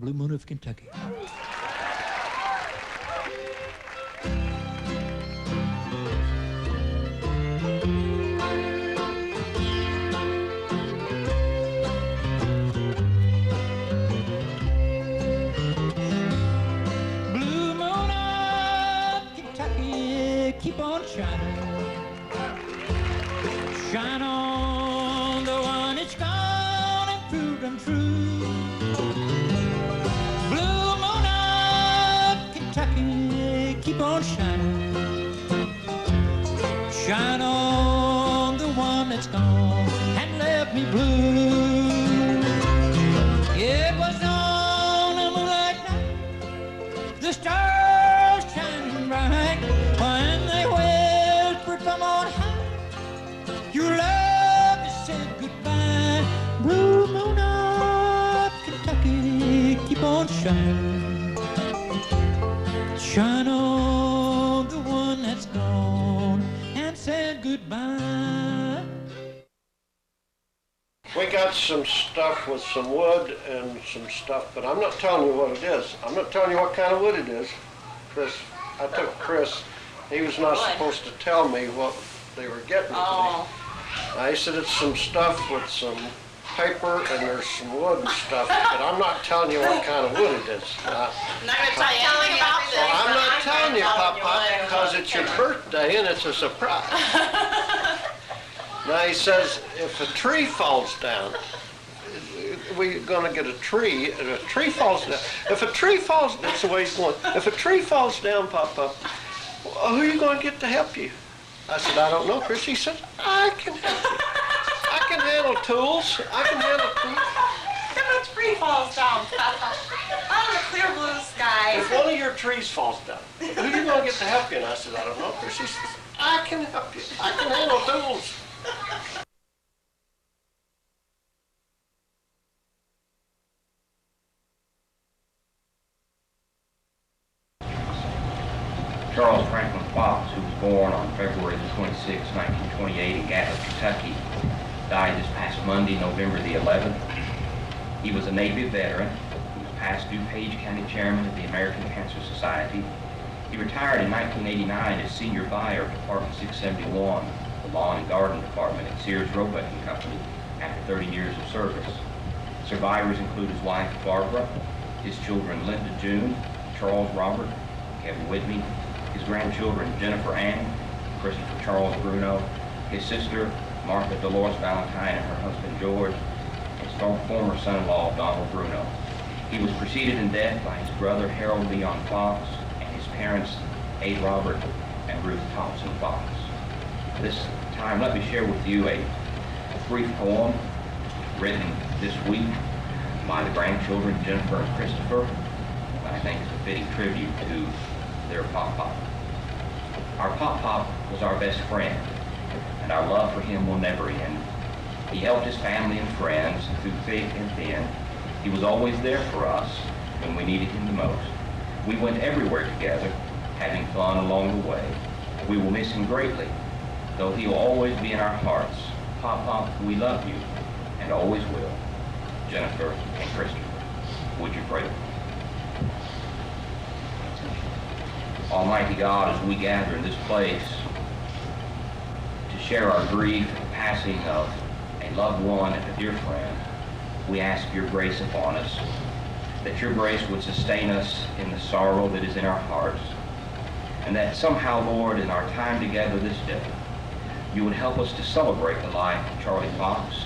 Blue Moon of Kentucky. Blue Moon of Kentucky, keep on shining. Shine on the one that's gone and proved untrue. Blue Moon of Kentucky, keep on shining. Shine on the one that's gone and left me blue. It was on a moonlight night, the stars shining bright, when they whispered from on high, your love has said goodbye. Blue Moon of Kentucky, keep on shining. Shine on the one that's gone and said goodbye. We got some stuff with some wood and some stuff, but I'm not telling you what it is. I'm not telling you what kind of wood it is. Chris, I took Chris, he was not supposed to tell me what they were getting today. I said it's some stuff with some paper and there's some wood and stuff, but I'm not telling you what kind of wood it is. I'm not going to tell you anything about this. Well, I'm not telling you, Papa, because it's your birthday and it's a surprise. Now he says, if a tree falls down, we're going to get a tree, and a tree falls down. If a tree falls, that's the way he's going. If a tree falls down, Papa, who are you going to get to help you? I said, I don't know, Chris. He said, I can help you. I can handle tools. I can handle tools. If a tree falls down, on a clear blue sky. If one of your trees falls down, who are you going to get to help you? And I said, I don't know, Chris. He says, I can help you. I can handle tools. Charles Franklin Fox, who was born on February 26, 1928 in Gatling, Kentucky, died this past Monday, November the 11th. He was a Navy veteran. He was past DuPage County Chairman of the American Cancer Society. He retired in 1989 as Senior Buyer of Department 671, the Lawn and Garden Department at Sears Roebuck and Company, after 30 years of service. Survivors include his wife, Barbara, his children, Linda June, Charles Robert, Kevin Whitney, his grandchildren, Jennifer Ann, Christopher Charles Bruno, his sister, Martha Dolores Valentine, and her husband, George, his former son-in-law, Donald Bruno. He was preceded in death by his brother, Harold Leon Fox, and his parents, Ade Robert and Ruth Thompson Fox. This time, let me share with you a brief poem written this week by the grandchildren, Jennifer and Christopher. I think it's a fitting tribute to their Pop-Pop. Our Pop-Pop was our best friend, and our love for him will never end. He helped his family and friends through thick and thin. He was always there for us when we needed him the most. We went everywhere together, having fun along the way. We will miss him greatly, though he will always be in our hearts. Pop-Pop, we love you, and always will. Jennifer and Christopher, would you pray? Almighty God, as we gather in this place to share our grief and the passing of a loved one and a dear friend, we ask your grace upon us, that your grace would sustain us in the sorrow that is in our hearts, and that somehow, Lord, in our time together this day, you would help us to celebrate the life of Charlie Fox,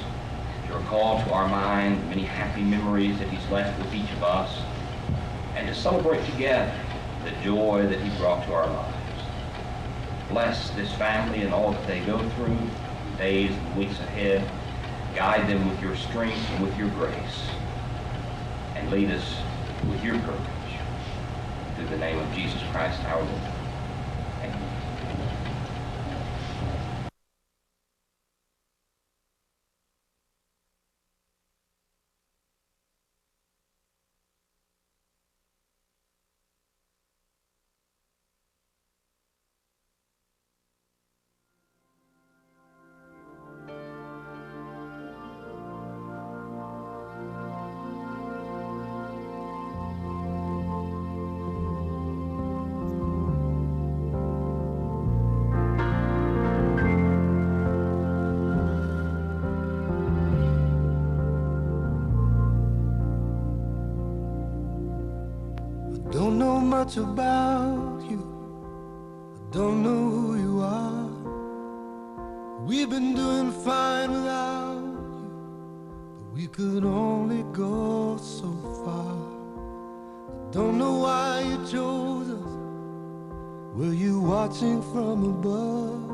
to recall to our mind the many happy memories that he's left with each of us, and to celebrate together the joy that he brought to our lives. Bless this family and all that they go through, days and weeks ahead. Guide them with your strength and with your grace, and lead us with your courage. Through the name of Jesus Christ our Lord. Amen. much about you. I don't know who you are. We've been doing fine without you, but we could only go so far. I don't know why you chose us. Were you watching from above?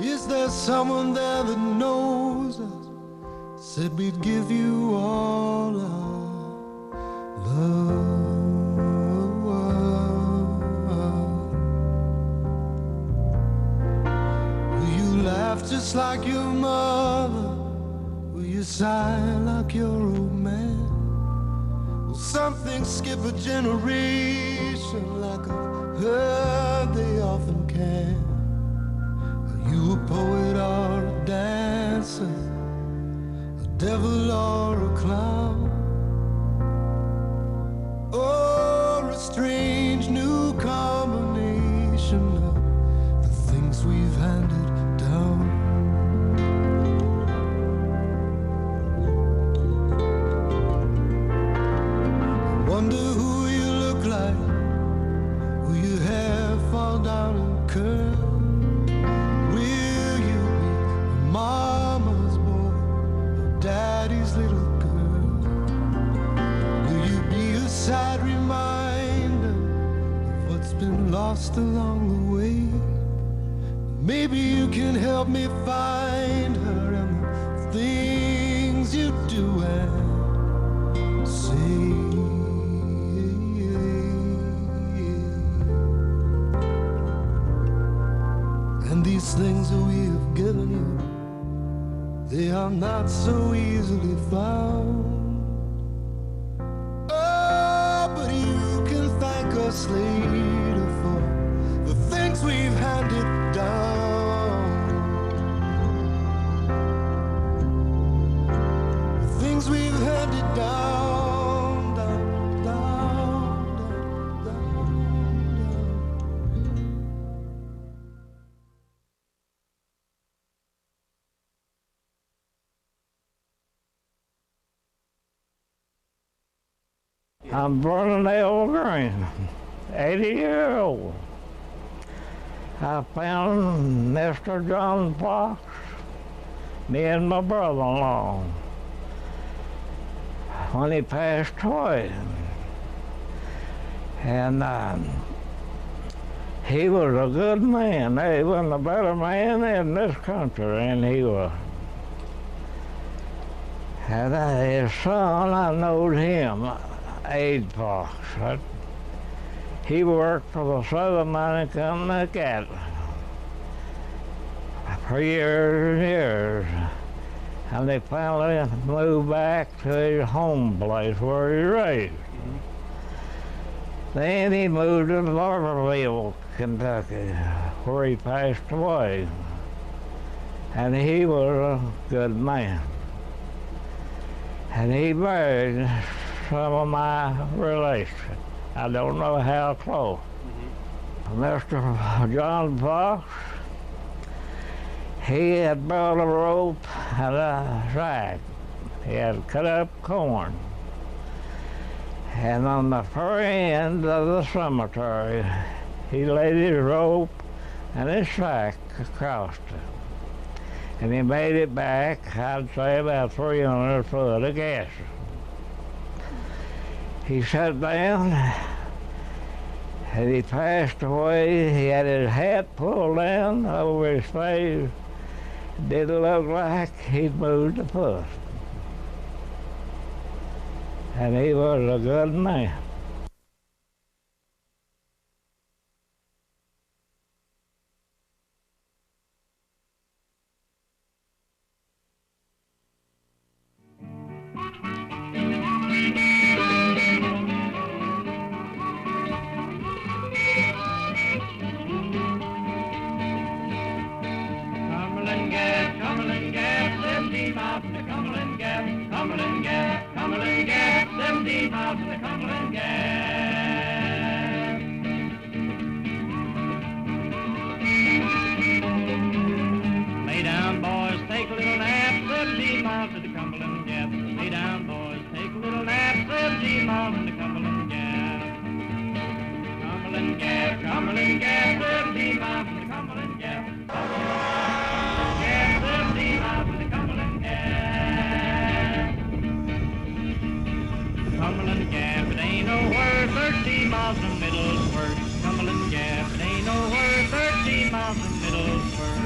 Is there someone there that knows us? Said we'd give you all our love. Will you laugh just like your mother? Will you sigh like your old man? Will something skip a generation like I've heard they often can? Are you a poet or a dancer? Devil or a clown, or a strange new combination of the things we've handed down. I wonder who you look like. Will your hair fall down and curl? Will you be a mama's boy, daddy's little girl? Will you be a sad reminder of what's been lost along the way? Maybe you can help me find her and the things you do and say. And these things that we have given you, they are not so easily found. Oh, but you can thank us later for the things we've handed down. The things we've handed down, down, down, down, down. I'm Vernon Green, 80 years old. I found Mr. John Fox, me and my brother-in-law, when he passed away. And he was a good man. He wasn't a better man in this country than he was. And his son, I knowed him, Ade Fox. He worked for the Southern Mining Company Cattle for years and years. And they finally moved back to his home place where he raised. Then he moved to Laurelville, Kentucky, where he passed away. And he was a good man. And he married some of my relations. I don't know how close. Mr. John Fox, he had brought a rope and a sack. He had cut up corn. And on the far end of the cemetery, he laid his rope and his sack across it. And he made it back, I'd say about 300 foot of gas. He sat down and he passed away. He had his hat pulled down over his face. It didn't look like he'd moved a foot. And he was a good man. Lay down, boys, take a little nap, 17 miles to the Cumberland Gap. Lay down, boys, take a little nap, 17 miles to the Cumberland Gap. Cumberland Gap, 17 miles from the Cumberland Gap. Gap, 17 miles from the Cumberland Gap. Cumberland Gap, it ain't nowhere 13 miles from Middlesbrough. Cumberland Gap, it ain't nowhere 13 miles from Middlesbrough.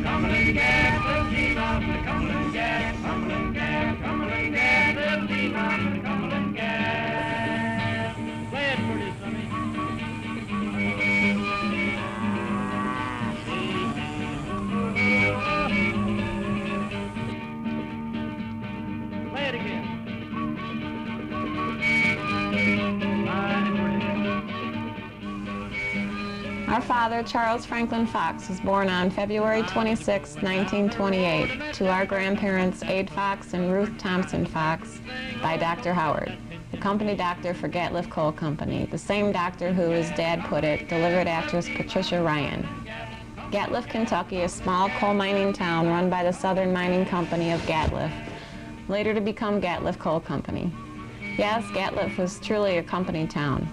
Cumberland Gap, 17 miles from the Cumberland Gap. Cumberland Gap, 17 miles from the Cumberland Gap. Play it pretty, sonny. Play it again. Our father, Charles Franklin Fox, was born on February 26, 1928, to our grandparents Ade Fox and Ruth Thompson Fox by Dr. Howard, the company doctor for Gatliff Coal Company, the same doctor who, as Dad put it, delivered actress Patricia Ryan. Gatliff, Kentucky, a small coal mining town run by the Southern Mining Company of Gatliff, later to become Gatliff Coal Company. Yes, Gatliff was truly a company town.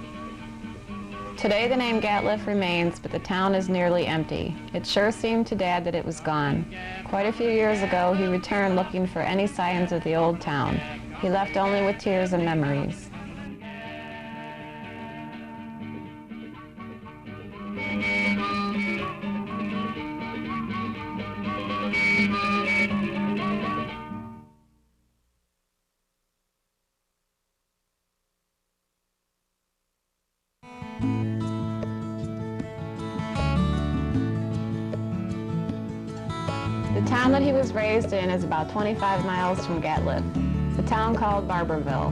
Today the name Gatliff remains, but the town is nearly empty. It sure seemed to Dad that it was gone. Quite a few years ago, he returned looking for any signs of the old town. He left only with tears and memories. The town that he was raised in is about 25 miles from Gatliff, a town called Barberville.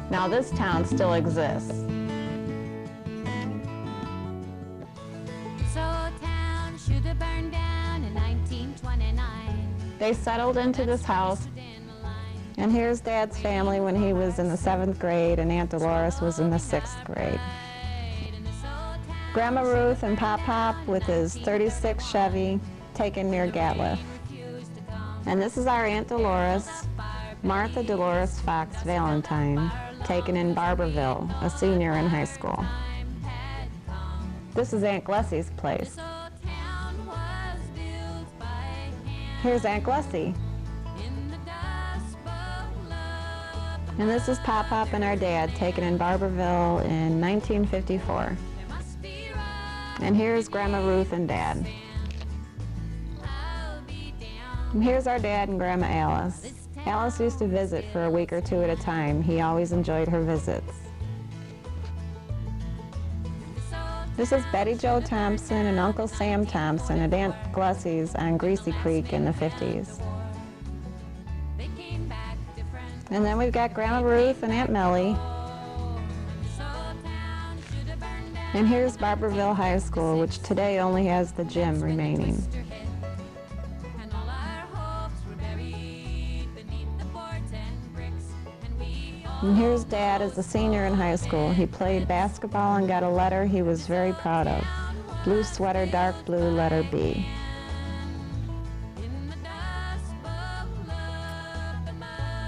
Now this town still exists. So town should have burned down in 1929. They settled into this house, and here's Dad's family when he was in the 7th grade and Aunt Dolores was in the 6th grade. Grandma Ruth and Pop Pop with his 36 Chevy taken near Gatliff. And this is our Aunt Dolores, Martha Dolores Fox Valentine, taken in Barberville, a senior in high school. This is Aunt Glessie's place. Here's Aunt Glessie. And this is Pop Pop and our dad, taken in Barberville in 1954. And here's Grandma Ruth and Dad. And here's our dad and Grandma Alice. Alice used to visit for a week or two at a time. He always enjoyed her visits. This is Betty Jo Thompson and Uncle Sam Thompson at Aunt Glessie's on Greasy Creek in the 50s. And then we've got Grandma Ruth and Aunt Mellie. And here's Barberville High School, which today only has the gym remaining. And here's Dad as a senior in high school. He played basketball and got a letter he was very proud of. Blue sweater, dark blue, letter B.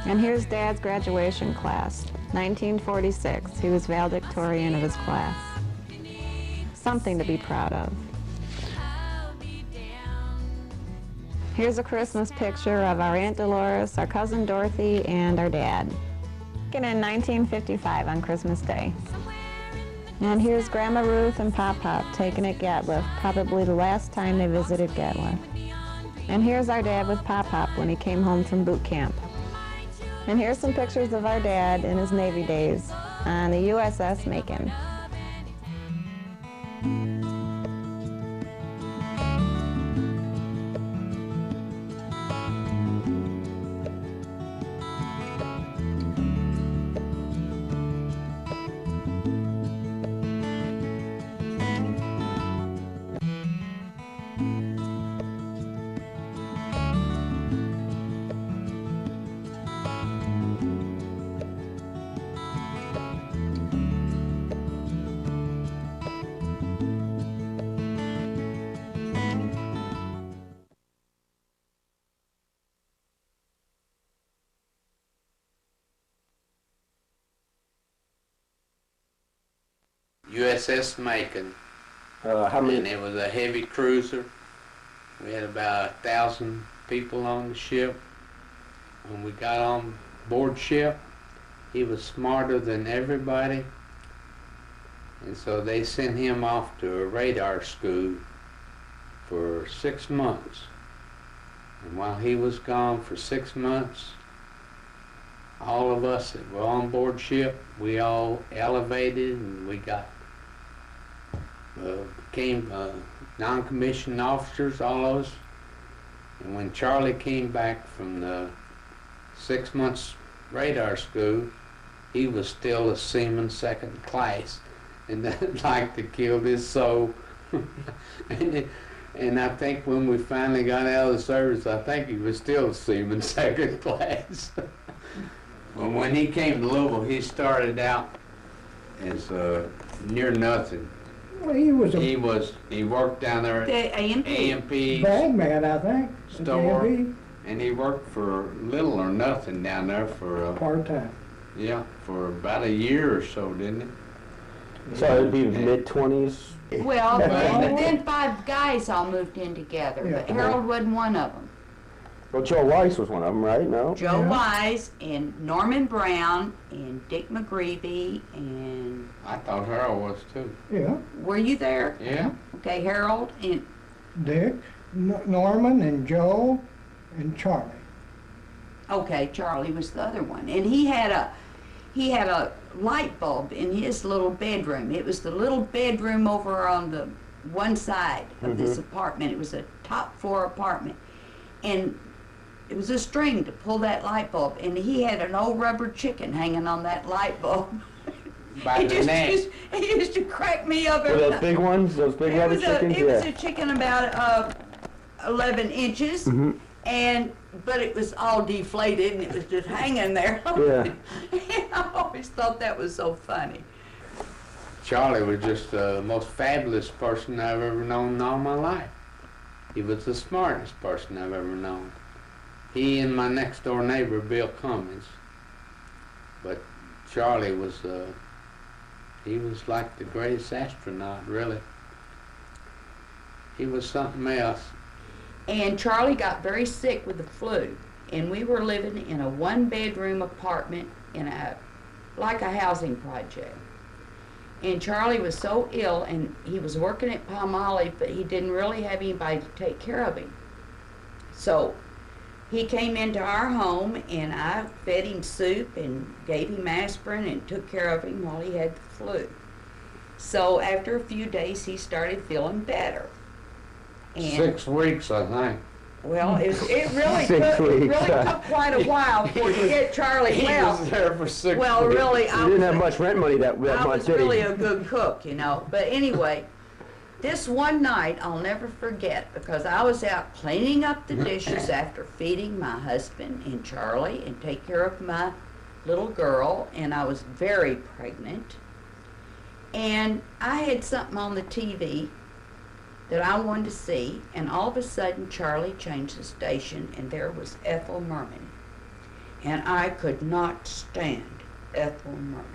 And here's Dad's graduation class, 1946. He was valedictorian of his class. Something to be proud of. Here's a Christmas picture of our Aunt Dolores, our cousin Dorothy, and our dad. Taken in 1955 on Christmas Day. And here's Grandma Ruth and Pop Pop taken at Gatliff, probably the last time they visited Gatliff. And here's our dad with Pop Pop when he came home from boot camp. And here's some pictures of our dad in his Navy days on the USS Macon. USS Macon. How many? And it was a heavy cruiser. We had about 1,000 people on the ship. When we got on board ship, he was smarter than everybody. And so they sent him off to a radar school for 6 months. And while he was gone for 6 months, all of us that were on board ship, we all elevated and we got became non-commissioned officers, all of us. And when Charlie came back from the 6 months radar school, he was still a seaman second class, and that like to kill his soul. And I think when we finally got out of the service, I think he was still a seaman second class. Well, when he came to Louisville, he started out as near nothing. Well, he worked down there at A&P bagman, I think. store, and he worked for little or nothing down there for part-time. Yeah, for about a year or so, didn't he? So it'd be mid-20s? Well, then 5 guys all moved in together, but Harold wasn't one of them. Well, Joe Weiss was one of them, right? No? Joe Wise and Norman Brown and Dick McGreevy and... I thought Harold was too. Yeah. Were you there? Yeah. Okay, Harold and... Dick, Norman and Joe and Charlie. Okay, Charlie was the other one. And he had a light bulb in his little bedroom. It was the little bedroom over on the one side of this apartment. It was a top floor apartment. And it was a string to pull that light bulb, and he had an old rubber chicken hanging on that light bulb. By the neck. He used to crack me up. Were those big ones? Those big rubber chickens? It was a chicken about 11 inches, but it was all deflated, and it was just hanging there. Yeah. And I always thought that was so funny. Charlie was just the most fabulous person I've ever known in all my life. He was the smartest person I've ever known. He and my next door neighbor, Bill Cummings. But Charlie was, he was like the greatest astronaut, really. He was something else. And Charlie got very sick with the flu, and we were living in a 1-bedroom apartment in like a housing project. And Charlie was so ill, and he was working at Palmolive, but he didn't really have anybody to take care of him. So he came into our home, and I fed him soup and gave him aspirin and took care of him while he had the flu. So after a few days, he started feeling better. And 6 weeks, I think. well, it really took quite a while for to get Charlie well. He was there for 6 weeks. Well, really, You didn't have much rent money that I month, was did really he? a good cook, you know. But anyway, this one night I'll never forget, because I was out cleaning up the dishes after feeding my husband and Charlie and take care of my little girl, and I was very pregnant. And I had something on the TV that I wanted to see, and all of a sudden Charlie changed the station, and there was Ethel Merman. And I could not stand Ethel Merman.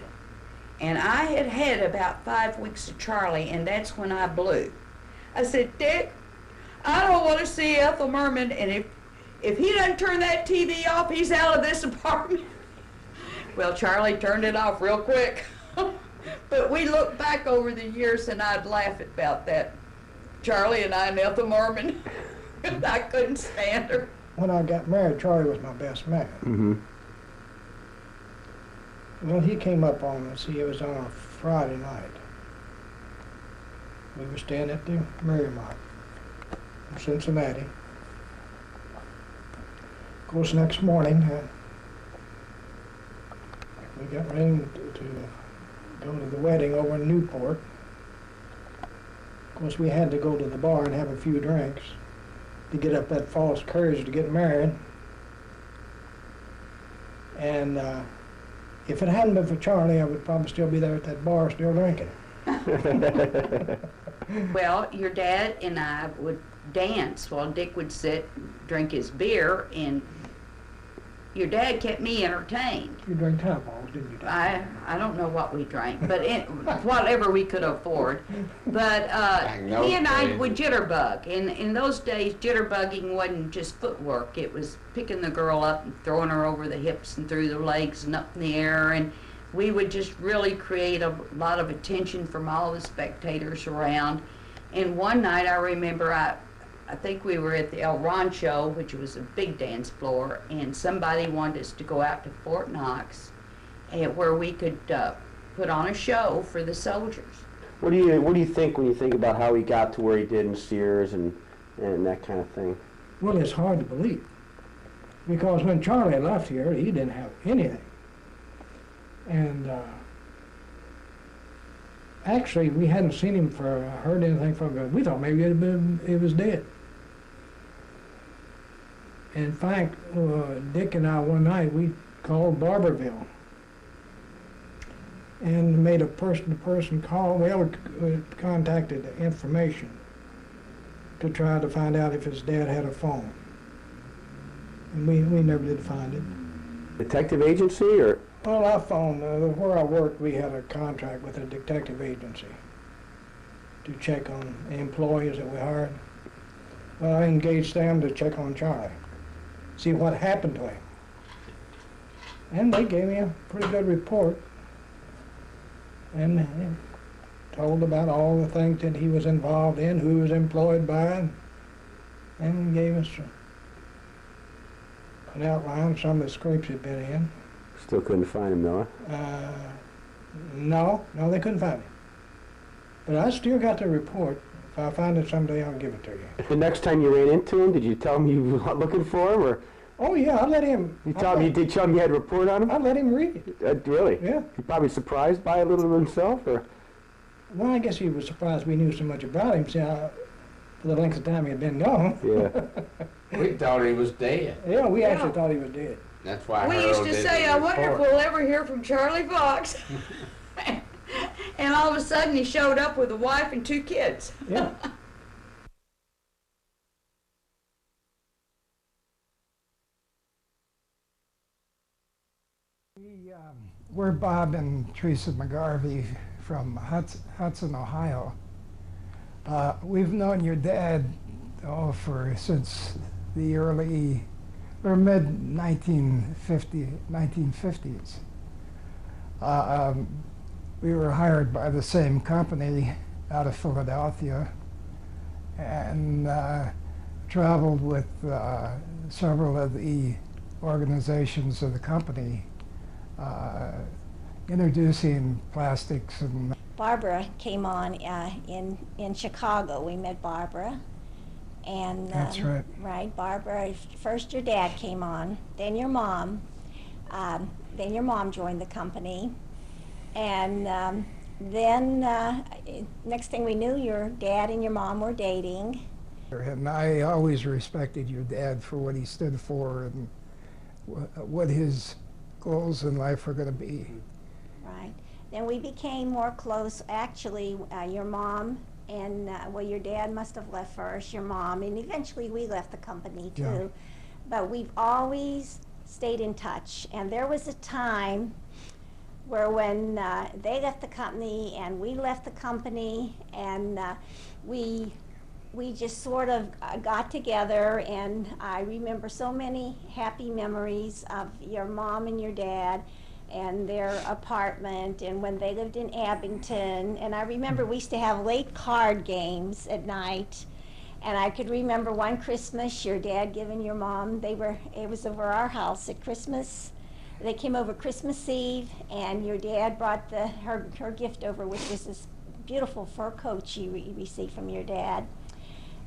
And I had had about 5 weeks of Charlie, and that's when I blew. I said, Dick, I don't want to see Ethel Merman, and if he doesn't turn that TV off, he's out of this apartment. Well, Charlie turned it off real quick. But we look back over the years, and I'd laugh about that. Charlie and I and Ethel Merman. I couldn't stand her. When I got married, Charlie was my best man. Well, he came up on us. It was on a Friday night. We were staying at the Merrimack in Cincinnati. Of course, next morning, we got ready to go to the wedding over in Newport. Of course, we had to go to the bar and have a few drinks to get up that false courage to get married. And if it hadn't been for Charlie, I would probably still be there at that bar still drinking. Well, your dad and I would dance while Dick would sit, drink his beer, and your dad kept me entertained. You drank Tylenol, didn't you, Dad? I don't know what we drank, but whatever we could afford. But he and I would jitterbug. In those days, jitterbugging wasn't just footwork. It was picking the girl up and throwing her over the hips and through the legs and up in the air. And we would just really create a lot of attention from all the spectators around. And one night I remember I think we were at the El Rancho, which was a big dance floor, and somebody wanted us to go out to Fort Knox, where we could put on a show for the soldiers. What do you think when you think about how he got to where he did in Sears and that kind of thing? Well, it's hard to believe, because when Charlie left here, he didn't have anything. And actually, we hadn't seen him heard anything from him. We thought maybe he was dead. In fact, Dick and I one night, we called Barberville and made a person-to-person call. Well, we contacted the information to try to find out if his dad had a phone. And we never did find it. Detective agency, or? Well, I phoned, where I worked, we had a contract with a detective agency to check on the employees that we hired. Well, I engaged them to check on Charlie, see what happened to him. And they gave me a pretty good report and told about all the things that he was involved in, who he was employed by, and gave us an outline of some of the scrapes he'd been in. Still couldn't find him, though, No, they couldn't find him. But I still got the report. If I find it someday, I'll give it to you. The next time you ran into him, did you tell him you were looking for him, or? Oh yeah, I let him. You did tell him you had a report on him? I let him read it. Really? Yeah. He probably surprised by it a little himself, or? Well, I guess he was surprised we knew so much about him, see, for the length of time he had been gone. Yeah. We thought he was dead. Yeah, we actually thought he was dead. That's why we used to say, I wonder if we'll ever hear from Charlie Fox. And all of a sudden he showed up with a wife and 2 kids. Yeah. We're Bob and Teresa McGarvey from Hudson, Ohio. We've known your dad since the early or mid 1950s. We were hired by the same company out of Philadelphia and traveled with several of the organizations of the company, introducing plastics. And Barbara came on in Chicago. We met Barbara. And that's right. Right, Barbara. First your dad came on, then your mom. Then your mom joined the company. And then next thing we knew, your dad and your mom were dating. And I always respected your dad for what he stood for and what his goals in life were going to be. Right. Then we became more close. Actually, your mom and, well, your dad must have left first, your mom, and eventually we left the company too. Yeah. But we've always stayed in touch. And there was a time where when they left the company and we left the company, and we just sort of got together, and I remember so many happy memories of your mom and your dad and their apartment, and when they lived in Abington. And I remember we used to have late card games at night, and I could remember one Christmas your dad giving your mom, it was over our house at Christmas. They came over Christmas Eve, and your dad brought her gift over, which was this beautiful fur coat she received from your dad.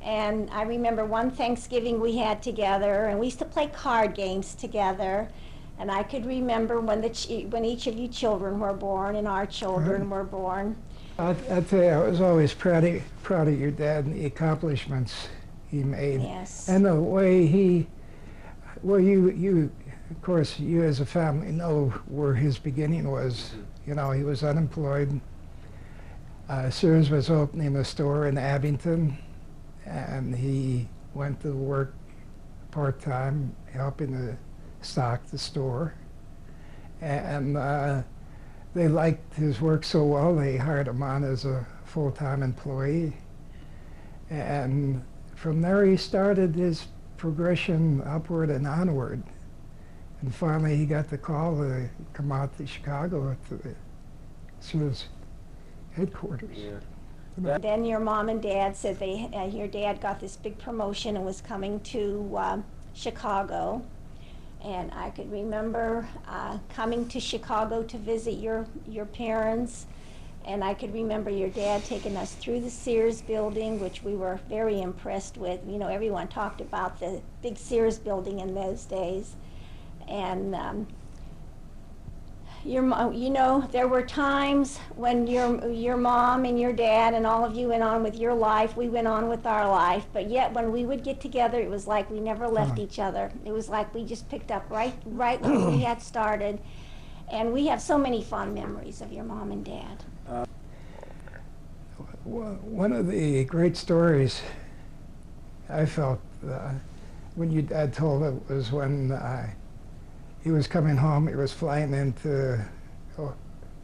And I remember one Thanksgiving we had together, and we used to play card games together. And I could remember when each of you children were born and our children were born. I tell you, I was always proud of your dad and the accomplishments he made. Yes. And the way you, of course, you as a family know where his beginning was. You know, he was unemployed. Sears was opening a store in Abington, and he went to work part-time helping the stocked the store. And they liked his work so well, they hired him on as a full-time employee. And from there he started his progression upward and onward. And finally he got the call to come out to Chicago to the Sears headquarters. Yeah. Then your mom and dad said your dad got this big promotion and was coming to Chicago. And I could remember coming to Chicago to visit your parents. And I could remember your dad taking us through the Sears building, which we were very impressed with. You know, everyone talked about the big Sears building in those days. And you know, there were times when your mom and your dad and all of you went on with your life, we went on with our life, but yet when we would get together, it was like we never left each other. It was like we just picked up right when we had started. And we have so many fond memories of your mom and dad. One of the great stories I felt when your dad told it was when he was coming home. He was flying into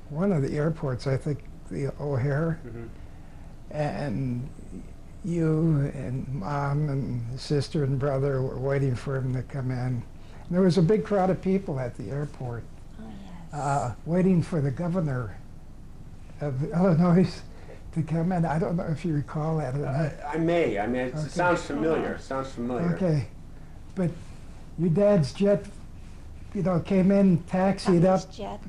one of the airports, I think the O'Hare, and you and Mom and sister and brother were waiting for him to come in. And there was a big crowd of people at the airport waiting for the governor of Illinois to come in. I don't know if you recall that. I may. I mean, it Okay. sounds familiar. Sounds familiar. Okay, but your dad's jet, you know, came in, taxied up jet,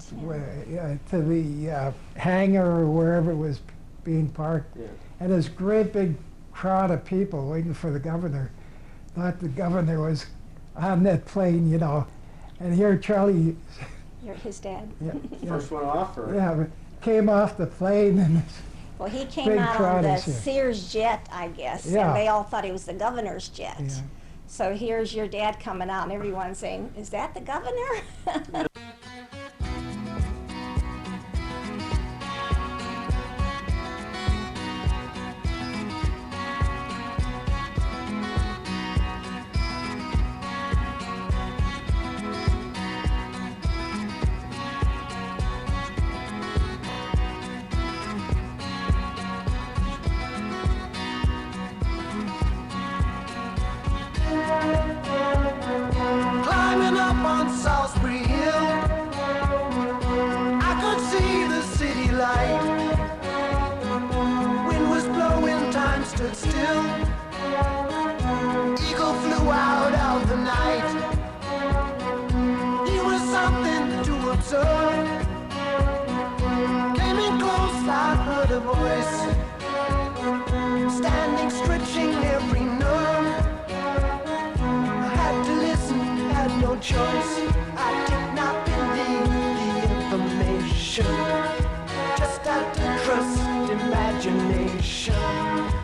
to the hangar or wherever it was being parked, and this great big crowd of people waiting for the governor. Thought the governor was on that plane, you know, and here Charlie. You're his dad. First one off, or? Yeah, but came off the plane and. Well, he came Big out crowd on the is here. Sears jet, I guess, Yeah. and they all thought it was the governor's jet. Yeah. So here's your dad coming out, and everyone's saying, "Is that the governor?" Climbing up on Salisbury Hill, I could see the city light. Wind was blowing, time stood still. Eagle flew out of the night. He was something to observe. Came in close, I heard a voice, standing, stretching every nerve. Had to listen, had no choice. I did not believe the information. Just had to trust imagination.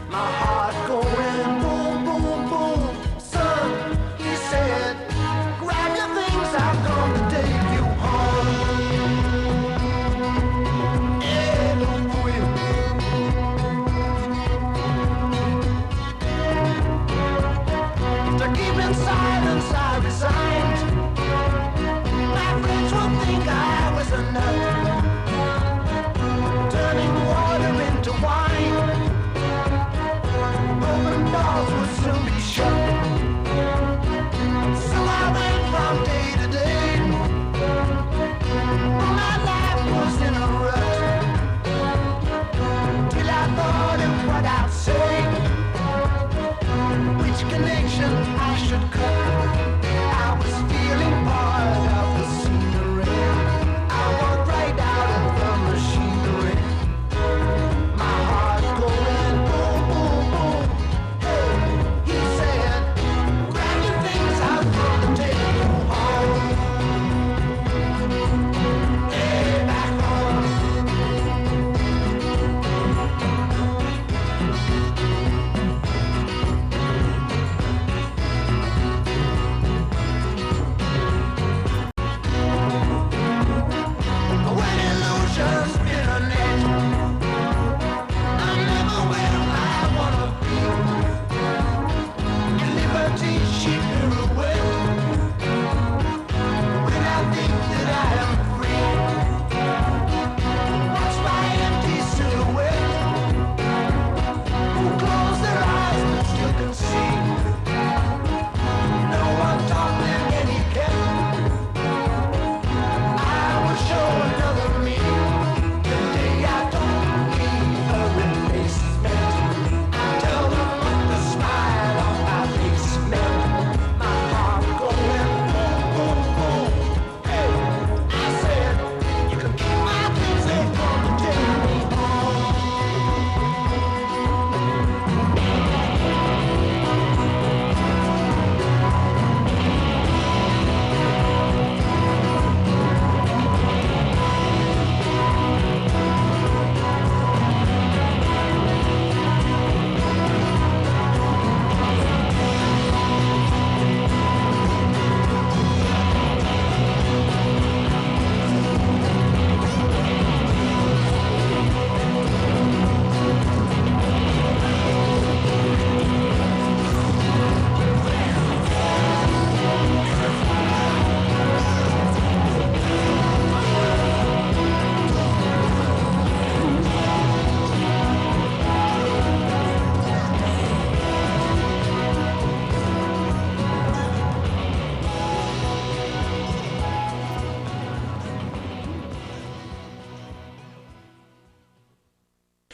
My heart going boom, boom, boom. Son, he said, grab your things, I'm gonna take you home. Yeah, don't quit. To keep in silence, I resigned. My friends would think I was a nut, turning water into wine. Open doors would soon be shut. So I went from day to day. My life was in a rut, till I thought of what I'd say. Which connection I should cut. I was feeling part of the scenery. I walked right out of the machinery. My heart going boom, boom, boom. Hey, he said,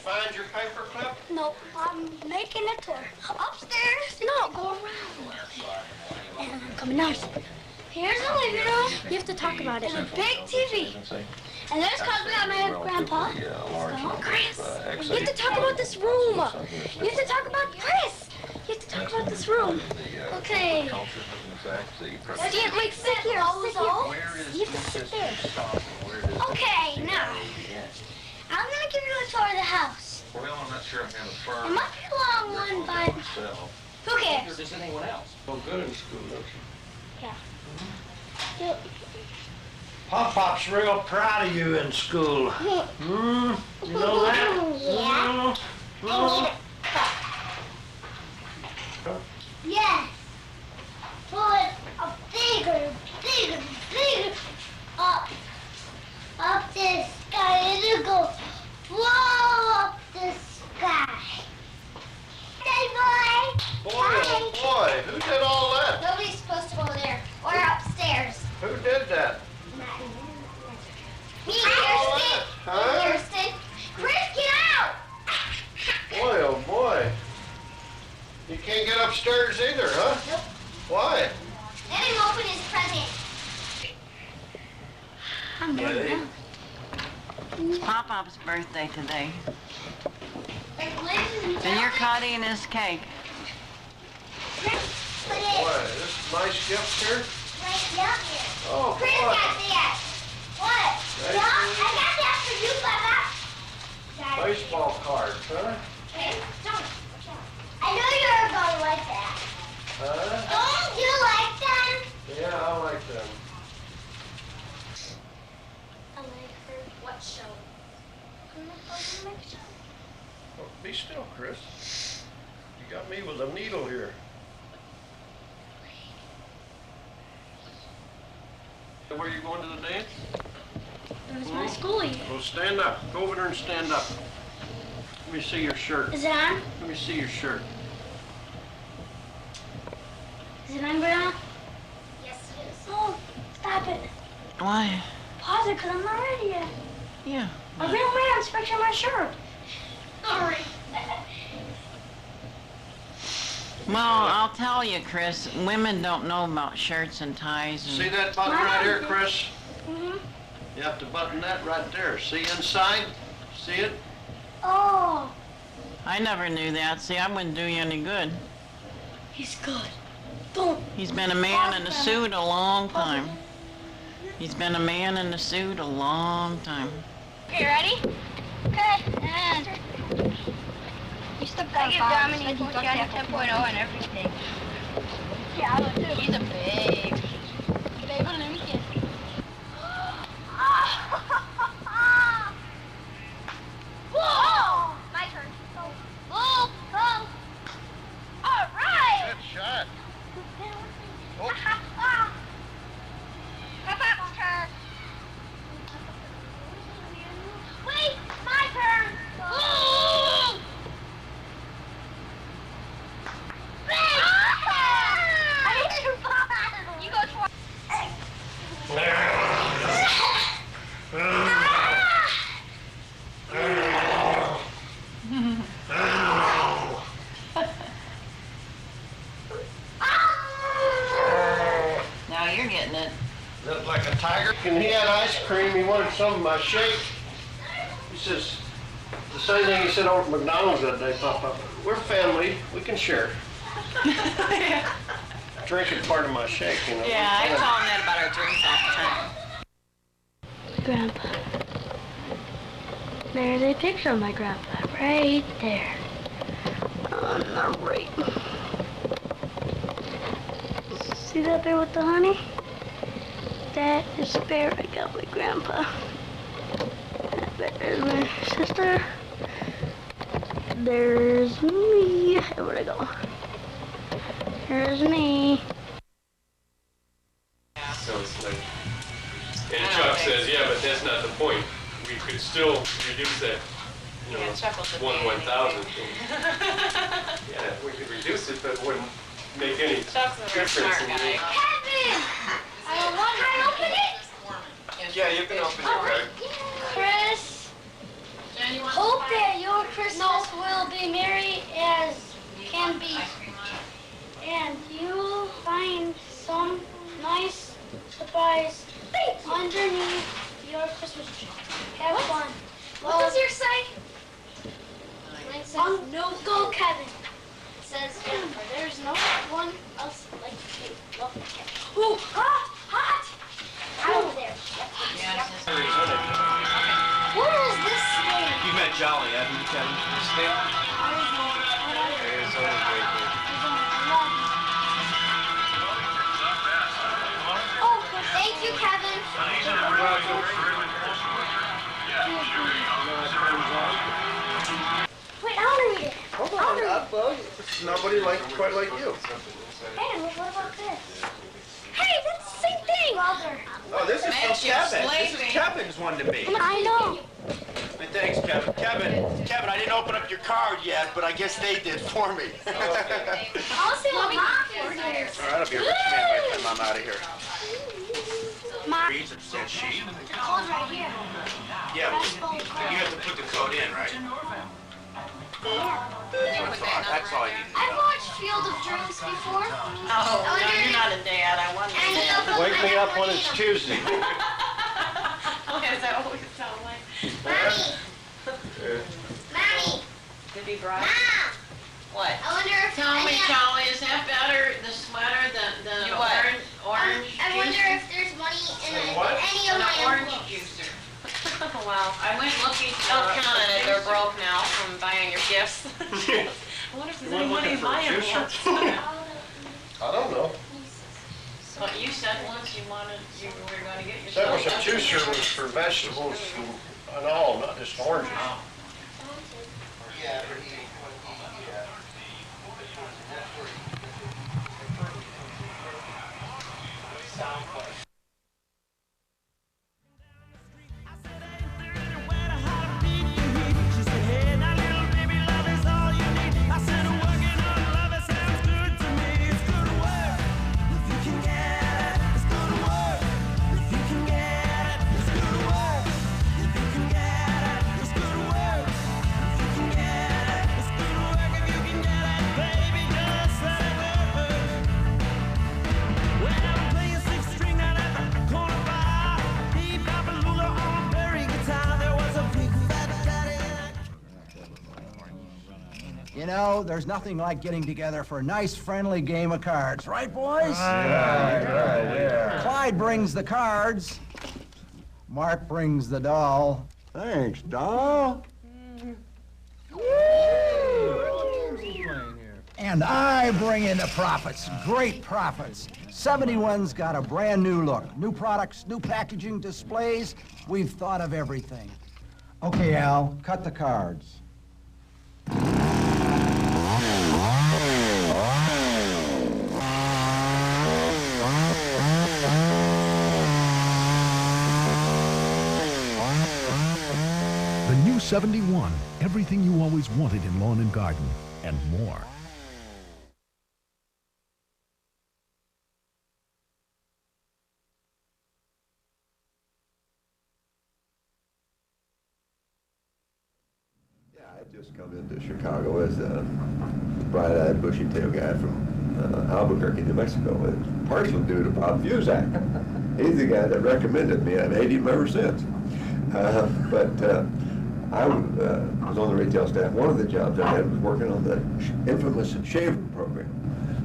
find your paper clip? No, I'm making a tour. Upstairs? No, go around. And I'm coming downstairs. Here's the living room. You have to talk about it. There's a big TV. And there's because we got my grandpa. Chris, you have to talk about this room. You have to talk about Chris. You have to talk about this room. Okay. Stand, like, sit here. Sit here. You have to sit there. Okay, now. I'm going to give you a tour of the house. Well, I'm not sure I'm going to firm. It might be a long one, but who cares? Does anyone else? Well, good in school, don't you? Yeah. Pop-Pop's real proud of you in school. You know that? Yeah. Yes. Pull it up bigger, bigger, bigger. Up the sky. It'll go blow up the sky. Hey, boy. Boy, oh boy, who did all that? Nobody's supposed to go there or upstairs. Who did that? Me, Kirsten. Huh? Kirsten. Chris, get out! Boy, oh boy. You can't get upstairs either, huh? Nope. Why? Let him open his present. I'm going It's Pop-Pop's birthday today. And And you're cutting his cake. Boy, this nice gift here. Right down here. Oh, Chris boy. got that. What? Nice. Yeah, I got that for you, Baba. Baseball cards, huh? Okay, don't. I know you're gonna like that. Huh? Don't you like them? Yeah, I like them. I like her. What show? I'm not going to make a show. Oh, be still, Chris. You got me with a needle here. Where are you going to the dance? There's my schoolie. Well, stand up. Go over there and stand up. Let me see your shirt. Is it on? Let me see your shirt. Is it on, Grandma? Yes, it is. Oh, stop it. Why? Pause it, because I'm not ready yet. Yeah. I've been away on inspection my shirt. Sorry. Well, I'll tell you, Chris, women don't know about shirts and ties. And See that button right here, Chris? Mm-hmm. You have to button that right there. See inside? See it? Oh, I never knew that. See, I wouldn't do you any good. he's good. Don't. He's been a man in a suit a long time. He's been a man in a suit a long time. Okay, ready? Okay, and you still got Dominique 10.0 and everything. Yeah, I would too. He's a babe. Babe, let me kiss. Whoa! My turn. Whoa! Go! All right! Good shot. Oh. Pop-Pop's turn. Wait, my turn. Ooh! You go twice. Now you're getting it. Looked like a tiger. And he had ice cream. He wanted some of my shake. He says, the same thing he said over at McDonald's that day, Pop-Pop. We're family. We can share. Drinking part of my shake, you know. Yeah, I tell him that about our drinks all the time. Grandpa. There's a picture of my grandpa right there. On the right. See that bear with the honey? That is the bear I got with Grandpa. There's my sister. There's me. Where'd I go? There's me. So it's like, and Chuck says, yeah, but that's not the point. We could still reduce that, you know, 1/1000. Yeah, we could reduce it, but it wouldn't make any difference. Kevin! I don't want to open it. Yeah, you can open it, Greg. Chris, hope that your Christmas will be merry as can be. And you'll find some nice surprise underneath your Christmas tree. Have fun. What does yours say? Mine says, no go Kevin. It says, there's no one else like you. Love Kevin. Ooh, hot! Out of there. What is this thing? You met Jolly, haven't you, Kevin? Arizona, great here. Oh, thank you, Kevin. Wait, I want to read it. Hold on, well, nobody quite like you. Hey, what about this? Hey, that's the same thing. Brother. Oh, this is from Kevin. This is Kevin's one to me. I know. Hey, thanks, Kevin. Kevin, I didn't open up your card yet, but I guess they did for me. I'll see what Mom is. All right, I'll be a rich man by the time I'm out of here. Mom. Reads it, said she. The code's right here. Yeah, you have to put the code in, right? That's all I need to I've know. watched Field of Dreams before. Oh, no, you're not a dad. I wonder. Wake me up when it's Tuesday. Is that what we sound like? Mommy. Did he bright? Mom. What? I wonder if Tell me, Charlie, is that better, the sweater, the orange I wonder juicer? if there's money in any An of my orange envelopes. juicer. Well, I went looking. Don't count on it. They're broke now from buying your gifts. I wonder if there's any money in my envelopes. I don't know. But you said once you were going to get That yourself. was a juicer was for vegetables and all, not just oranges. You know, there's nothing like getting together for a nice, friendly game of cards. Right, boys? Yeah. Clyde brings the cards. Mark brings the doll. Thanks, doll. And I bring in the profits. Great profits. 71's got a brand new look. New products, new packaging, displays. We've thought of everything. Okay, Al, cut the cards. The new 71, everything you always wanted in lawn and garden, and more. Yeah, I just come into Chicago as a bright-eyed, bushy-tailed guy from Albuquerque, New Mexico, and partially due to Bob Fusak. He's the guy that recommended me. I've hated him ever since. I was on the retail staff. One of the jobs I had was working on the infamous shaving program.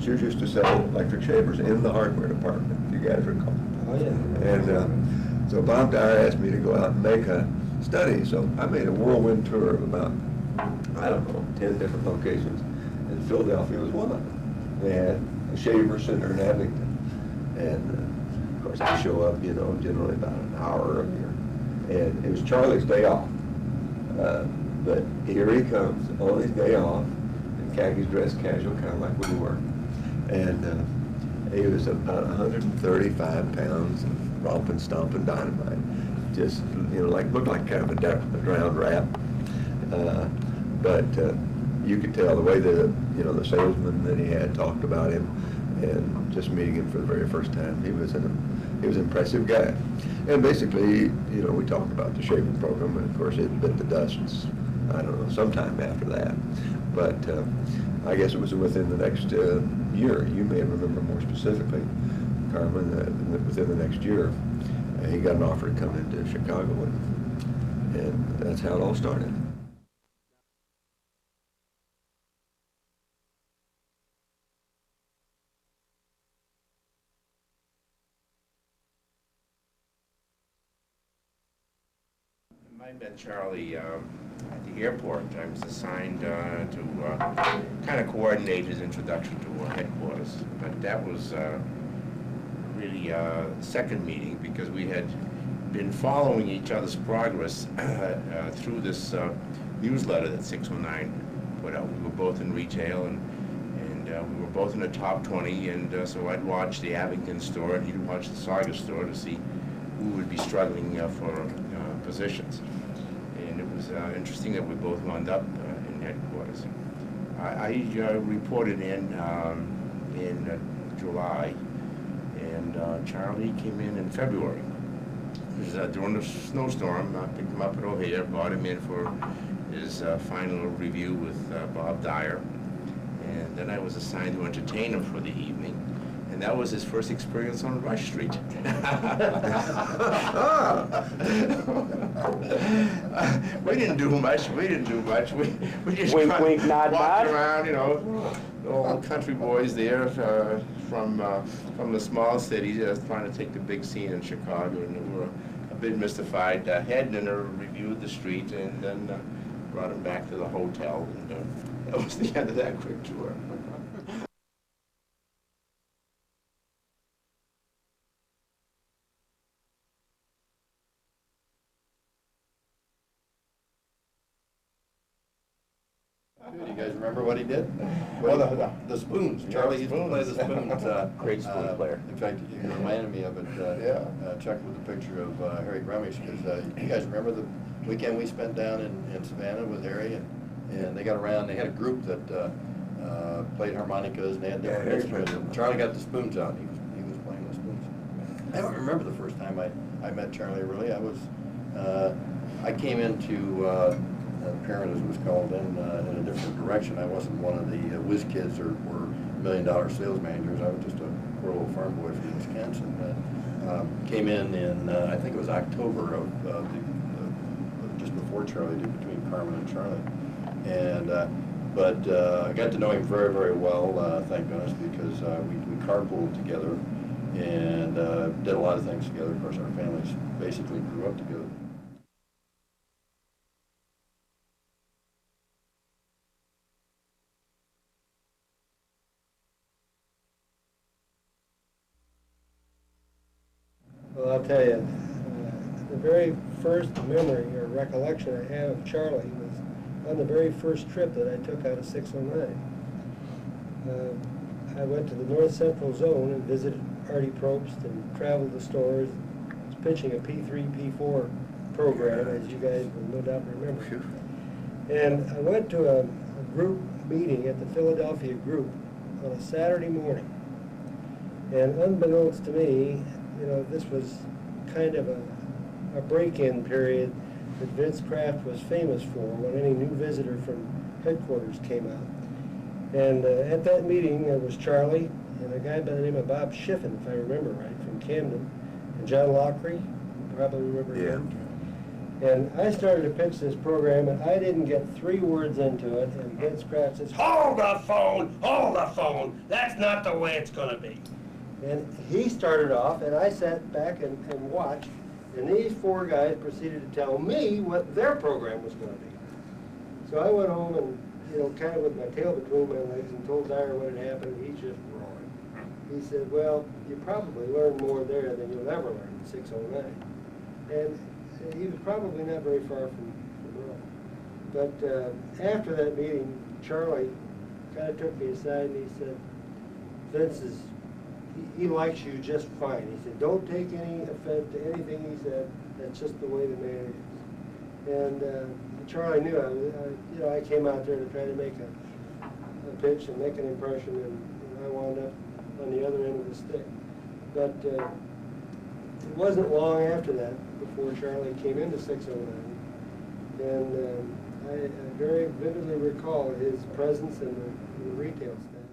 Sears used to sell electric shavers in the hardware department, if you guys recall. Oh, yeah. And so Bob Dyer asked me to go out and make a study. So I made a whirlwind tour of about, I don't know, 10 different locations. And Philadelphia was one of them. They had a shaver center in Abington. And of course I show up, you know, generally about an hour earlier. And it was Charlie's day off. But here he comes on his day off, in khakis, dressed casual, kind of like we were. And he was about 135 pounds of romping, stomping dynamite. Just, you know, looked like kind of a drowned rat. But you could tell the way that, you know, the salesman that he had talked about him, and just meeting him for the very first time, he was an impressive guy. And basically, you know, we talked about the shaving program, and of course it bit the dust I don't know, sometime after that. But I guess it was within the next year. You may remember more specifically, Carmen, within the next year, he got an offer to come into Chicago, and that's how it all started. I met Charlie at the airport. I was assigned to kind of coordinate his introduction to our headquarters. But that was really a second meeting, because we had been following each other's progress through this newsletter that 609 put out. We were both in retail, and we were both in the top 20, and so I'd watch the Abington store and he'd watch the Saugus store to see who would be struggling for positions. And it was interesting that we both wound up in headquarters. I reported in July, and Charlie came in February. It was during the snowstorm. I picked him up at O'Hare, brought him in for his final review with Bob Dyer, and then I was assigned to entertain him for the evening. And that was his first experience on Rush Street. We didn't do much. We just wink, wink, nod, walked nod. around, you know, all country boys there from the small cities, trying to take the big scene in Chicago, and we were a bit mystified. Head dinner, reviewed the street, and then brought him back to the hotel, and that was the end of that quick tour. You guys remember what he did? Well, the spoons. Charlie used to play the spoons. Great spoon player. In fact, you reminded me of it. Chuck, with a picture of Harry Grumish, because you guys remember the weekend we spent down in Savannah with Harry, and they got around. They had a group that played harmonicas, and they had different instruments. And Charlie got the spoons out. He was playing the spoons. I don't remember the first time I met Charlie. Really, I came into parent, as it was called, in a different direction. I wasn't one of the whiz kids or $1 million sales managers. I was just a poor little farm boy from Wisconsin. Came in I think it was October of just before Charlie did, between Carmen and Charlie. And but I got to know him very, very well, thank goodness, because we carpooled together and did a lot of things together. Of course, our families basically grew up together. Well, I'll tell you, the very first memory or recollection I have of Charlie was on the very first trip that I took out of 609. I went to the North Central Zone and visited Artie Probst and traveled the stores. I was pitching a P3, P4 program, as you guys will no doubt remember. And I went to a group meeting at the Philadelphia group on a Saturday morning. And unbeknownst to me, you know, this was kind of a break-in period that Vince Kraft was famous for when any new visitor from headquarters came out. And at that meeting, there was Charlie and a guy by the name of Bob Schiffen, if I remember right, from Camden, and John Lockery, you probably remember him. And I started to pitch this program, and I didn't get 3 words into it, and Vince Kraft says, "Hold the phone! Hold the phone! That's not the way it's going to be." And he started off, and I sat back and watched, and these 4 guys proceeded to tell me what their program was going to be. So I went home and, you know, kind of with my tail between my legs, and told Dyer what had happened, and he's just roaring. He said, "Well, you probably learned more there than you'll ever learn in 609. And he was probably not very far from wrong. But after that meeting, Charlie kind of took me aside and he said, "Vince he likes you just fine." He said, "Don't take any offense to anything he said. That's just the way the man is." And Charlie knew I came out there to try to make a pitch and make an impression, and I wound up on the other end of the stick. But it wasn't long after that before Charlie came into 609, and I I very vividly recall his presence in the retail stand.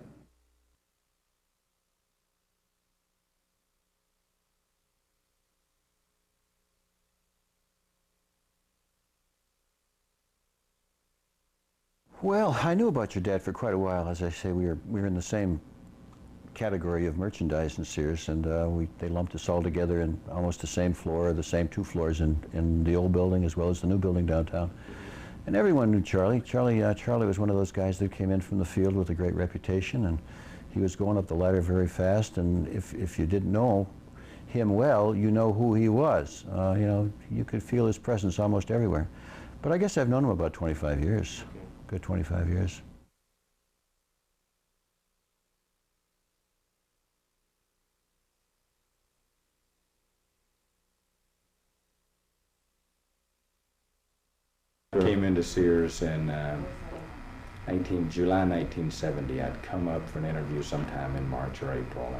Well, I knew about your dad for quite a while. As I say, we were in the same category of merchandise in Sears, and they lumped us all together in almost the same floor, the same 2 floors in the old building as well as the new building downtown. And everyone knew Charlie. Charlie was one of those guys that came in from the field with a great reputation, and he was going up the ladder very fast. And if you didn't know him well, you know who he was. You know, you could feel his presence almost everywhere. But I guess I've known him about 25 years. Good 25 years. I came into Sears in July 1970. I'd come up for an interview sometime in March or April,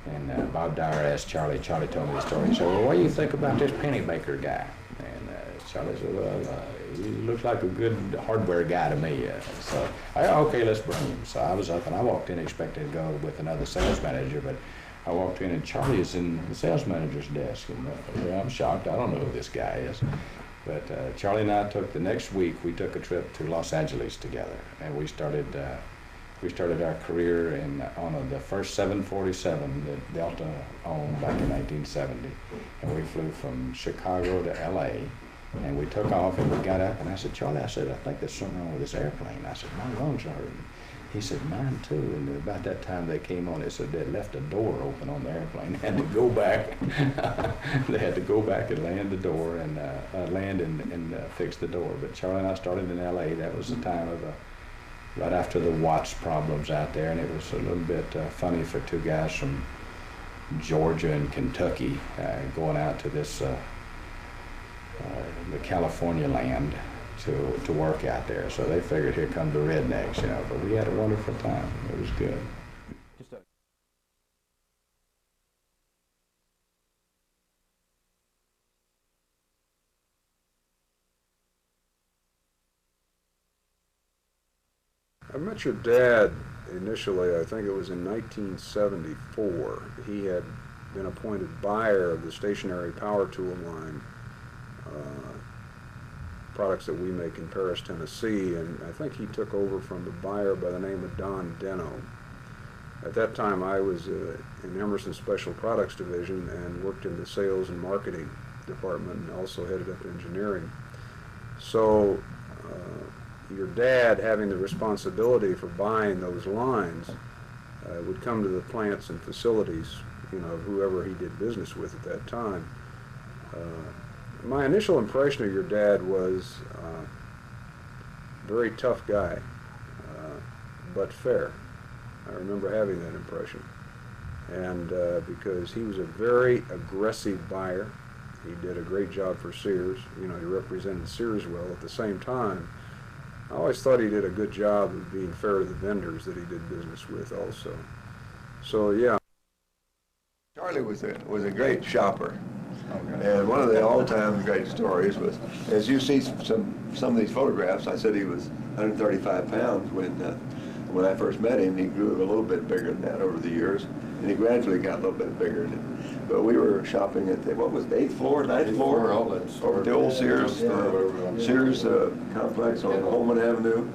and Bob Dyer asked Charlie. Charlie told me the story. He said, "Well, what do you think about this penny maker guy?" And Charlie said, "Well, he looks like a good hardware guy to me." So, okay, let's bring him. So I was up and I walked in expecting to go with another sales manager, but I walked in and Charlie is in the sales manager's desk, and I'm shocked. I don't know who this guy is. But Charlie and I took the next week. We took a trip to Los Angeles together, and we started our career on the first 747 that Delta owned back in 1970, and we flew from Chicago to L.A. And we took off and we got up, and I said, "Charlie," I said, "I think there's something wrong with this airplane." I said, "My lungs are hurting." He said, "Mine too." And about that time they came on, it said they left a door open on the airplane. They had to go back. They had to go back and land the door and fix the door. But Charlie and I started in L.A. That was the time of right after the Watts problems out there, and it was a little bit funny for 2 guys from Georgia and Kentucky going out to this the California land to work out there. So they figured, here come the rednecks, you know. But we had a wonderful time. It was good. I met your dad initially, I think it was in 1974. He had been appointed buyer of the stationary power tool line, products that we make in Paris, Tennessee, and I think he took over from the buyer by the name of Don Deno. At that time I was in Emerson Special Products Division and worked in the sales and marketing department and also headed up engineering. So your dad, having the responsibility for buying those lines, would come to the plants and facilities, you know, of whoever he did business with at that time. My initial impression of your dad was very tough guy, but fair. I remember having that impression. And because he was a very aggressive buyer, he did a great job for Sears. You know, he represented Sears well. At the same time, I always thought he did a good job of being fair to the vendors that he did business with also. So yeah. Charlie was a great shopper. And one of the all-time great stories was, as you see some of these photographs, I said he was 135 pounds when I first met him. He grew a little bit bigger than that over the years, and he gradually got a little bit bigger. But we were shopping at what was the 8th floor, 9th floor? Over the old Sears, Sears complex on Holman Avenue,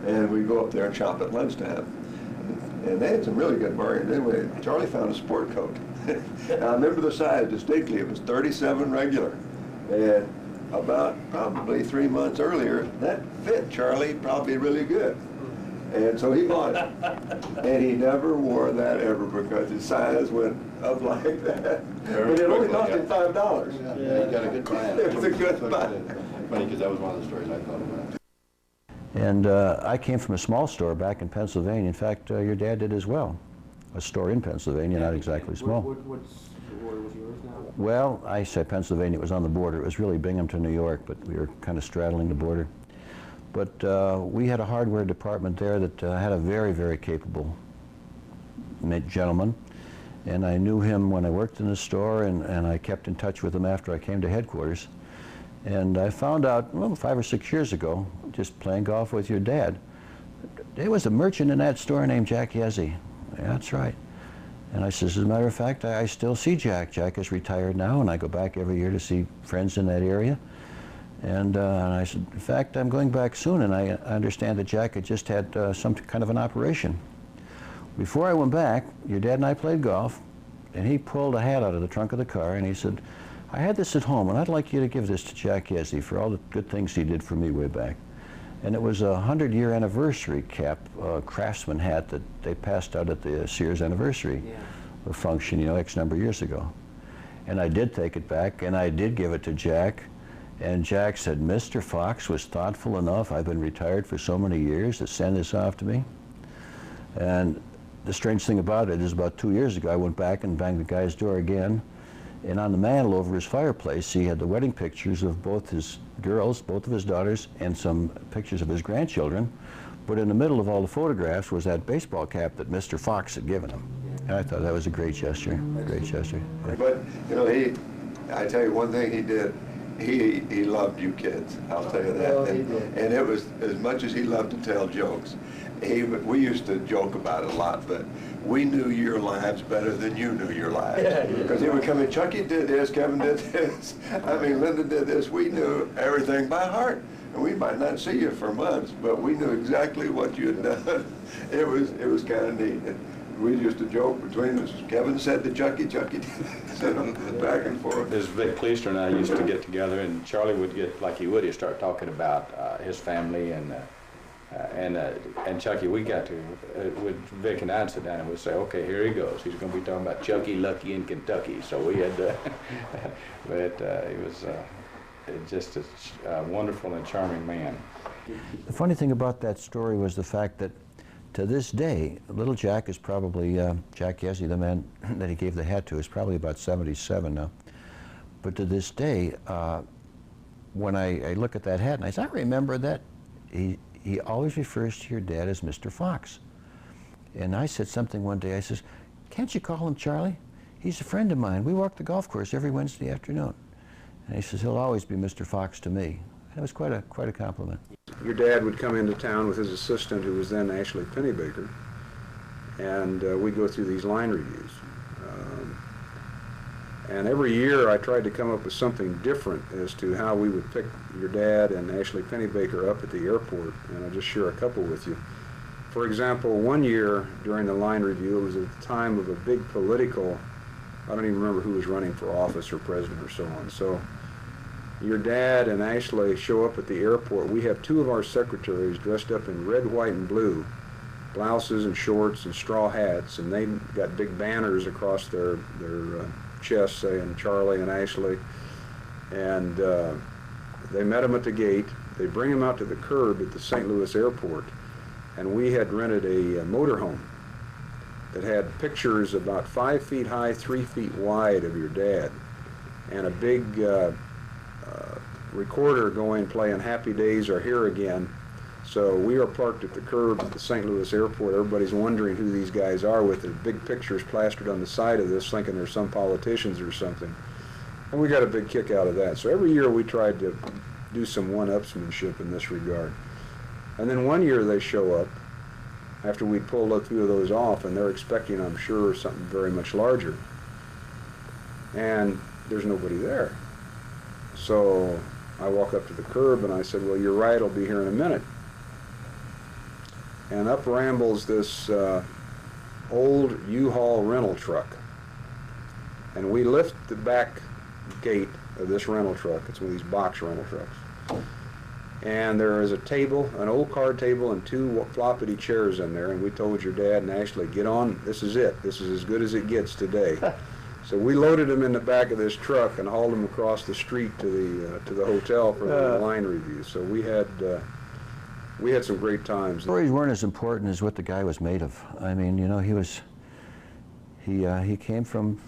and we'd go up there and shop at lunchtime. And they had some really good bargains. Anyway, Charlie found a sport coat. I remember the size distinctly. It was 37 regular. And about probably 3 months earlier, that fit Charlie probably really good. And so he bought it. And he never wore that ever because his size went up like that. But it only cost him $5. Yeah, he got a good buy. It was a good buy. Funny, because that was one of the stories I thought about. And I came from a small store back in Pennsylvania. In fact, your dad did as well. A store in Pennsylvania, not exactly small. Where was yours now? Well, I said Pennsylvania. It was on the border. It was really Binghamton, New York, but we were kind of straddling the border. But we had a hardware department there that had a very, very capable gentleman. And I knew him when I worked in the store, and I kept in touch with him after I came to headquarters. And I found out, well, 5 or 6 years ago, just playing golf with your dad, there was a merchant in that store named Jack Yezzie. Yeah, that's right. And I says, as a matter of fact, I still see Jack. Jack is retired now, and I go back every year to see friends in that area. And I said, in fact, I'm going back soon, and I understand that Jack had just had some kind of an operation. Before I went back, your dad and I played golf, and he pulled a hat out of the trunk of the car, and he said, I had this at home, and I'd like you to give this to Jack Yezzie for all the good things he did for me way back. And it was a 100-year anniversary cap, craftsman hat that they passed out at the Sears anniversary function, you know, X number of years ago. And I did take it back, and I did give it to Jack. And Jack said, Mr. Fox was thoughtful enough, I've been retired for so many years, to send this off to me. And the strange thing about it is about 2 years ago, I went back and banged the guy's door again. And on the mantle over his fireplace, he had the wedding pictures of both his girls, both of his daughters, and some pictures of his grandchildren. But in the middle of all the photographs was that baseball cap that Mr. Fox had given him. And I thought that was a great gesture, great gesture. But, you know, I tell you one thing he did. He loved you kids, I'll tell you that. Well, he did. And it was, as much as he loved to tell jokes, we used to joke about it a lot, but we knew your lives better than you knew your lives. Because he would come in, Chucky did this, Kevin did this, I mean, Linda did this. We knew everything by heart. And we might not see you for months, but we knew exactly what you had done. It was kind of neat. We used to joke between us. Kevin said to Chucky, Chucky did this, back and forth. This Vic Cleaster and I used to get together, and Charlie would get, like he would, he'd start talking about his family, and Chucky, we got to, with Vic and I'd sit down and we'd say, okay, here he goes. He's going to be talking about Chucky Lucky in Kentucky. So we had, but he was just a wonderful and charming man. The funny thing about that story was the fact that to this day, little Jack is probably, Jack Yezzie, the man that he gave the hat to, is probably about 77 now. But to this day, when I look at that hat, and I say, I remember that, he always refers to your dad as Mr. Fox. And I said something one day, I says, can't you call him Charlie? He's a friend of mine. We walk the golf course every Wednesday afternoon. And he says, he'll always be Mr. Fox to me. And it was quite a compliment. Your dad would come into town with his assistant, who was then Ashley Pennybaker, and we'd go through these line reviews. And every year I tried to come up with something different as to how we would pick your dad and Ashley Pennybaker up at the airport, and I'll just share a couple with you. For example, one year during the line review, it was at the time of a big political, I don't even remember who was running for office or president or so on. So your dad and Ashley show up at the airport. We have two of our secretaries dressed up in red, white, and blue, blouses and shorts and straw hats, and they got big banners across their chests saying Charlie and Ashley. And they met him at the gate. They bring him out to the curb at the St. Louis airport, and we had rented a motorhome that had pictures about 5 feet high, 3 feet wide of your dad, and a big recorder going playing Happy Days Are Here Again. So we are parked at the curb at the St. Louis airport. Everybody's wondering who these guys are with their big pictures plastered on the side of this, thinking they're some politicians or something. And we got a big kick out of that. So every year we tried to do some one-upsmanship in this regard. And then one year they show up after we pulled a few of those off, and they're expecting, I'm sure, something very much larger. And there's nobody there. So I walk up to the curb and I said, well, your ride will be here in a minute. And up rambles this old U-Haul rental truck. And we lift the back gate of this rental truck. It's one of these box rental trucks. And there is a table, an old card table, and two floppity chairs in there. And we told your dad and Ashley, get on, this is it. This is as good as it gets today. So we loaded them in the back of this truck and hauled them across the street to the hotel for the line review. So we had some great times. Stories weren't as important as what the guy was made of. I mean, you know, he came from,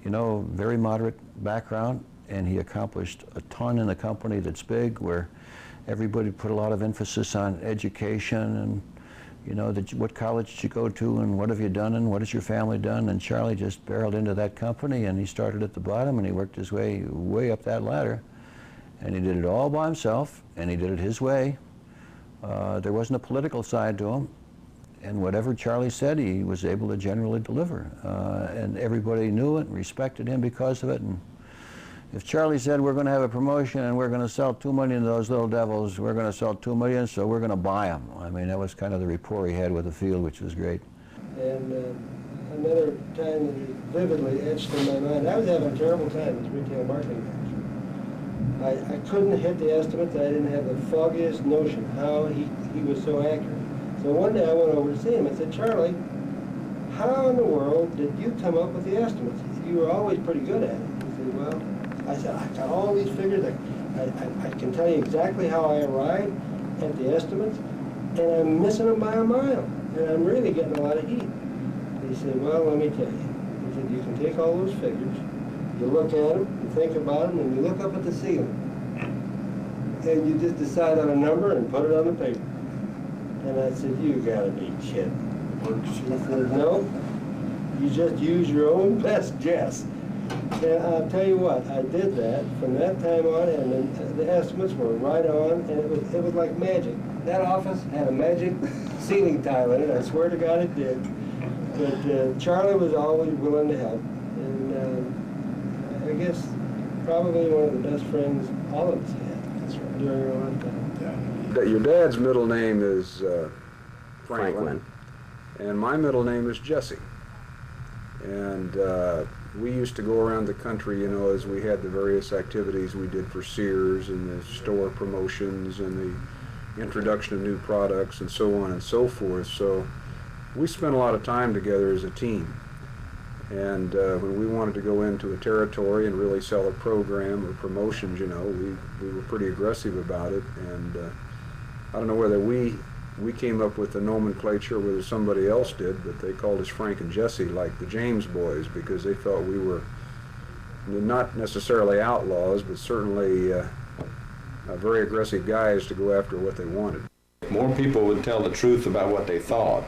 you know, very moderate background, and he accomplished a ton in a company that's big, where everybody put a lot of emphasis on education and, you know, what college did you go to and what have you done and what has your family done? And Charlie just barreled into that company, and he started at the bottom and he worked his way up that ladder. and he did it all by himself, and he did it his way. There wasn't a political side to him, and whatever Charlie said, he was able to generally deliver. And everybody knew it and respected him because of it. And if Charlie said, we're going to have a promotion and we're going to sell 2 million of those little devils, we're going to sell 2 million, so we're going to buy them. I mean, that was kind of the rapport he had with the field, which was great. And another time that he vividly etched in my mind, I was having a terrible time as retail marketing manager. I couldn't hit the estimates. I didn't have the foggiest notion how he was so accurate. So one day I went over to see him and said, Charlie, how in the world did you come up with the estimates? You were always pretty good at it. He said, well, I said, I got all these figures. I can tell you exactly how I arrived at the estimates, and I'm missing them by a mile, and I'm really getting a lot of heat. He said, well, let me tell you. He said, you can take all those figures, you look at them, you think about them, and you look up at the ceiling, and you just decide on a number and put it on the paper. And I said, you gotta be kidding. He said, no, you just use your own best guess. And I'll tell you what, I did that from that time on, and the estimates were right on, and it was like magic. That office had a magic ceiling tile in it. I swear to God it did. But Charlie was always willing to help, and I guess probably one of the best friends all of us had during our lifetime. Your dad's middle name is Franklin, and my middle name is Jesse. And we used to go around the country, you know, as we had the various activities we did for Sears and the store promotions and the introduction of new products and so on and so forth. So we spent a lot of time together as a team. And when we wanted to go into a territory and really sell a program or promotions, you know, we were pretty aggressive about it. And I don't know whether we came up with the nomenclature, whether somebody else did, but they called us Frank and Jesse, like the James boys, because they felt we were not necessarily outlaws, but certainly very aggressive guys to go after what they wanted. More people would tell the truth about what they thought,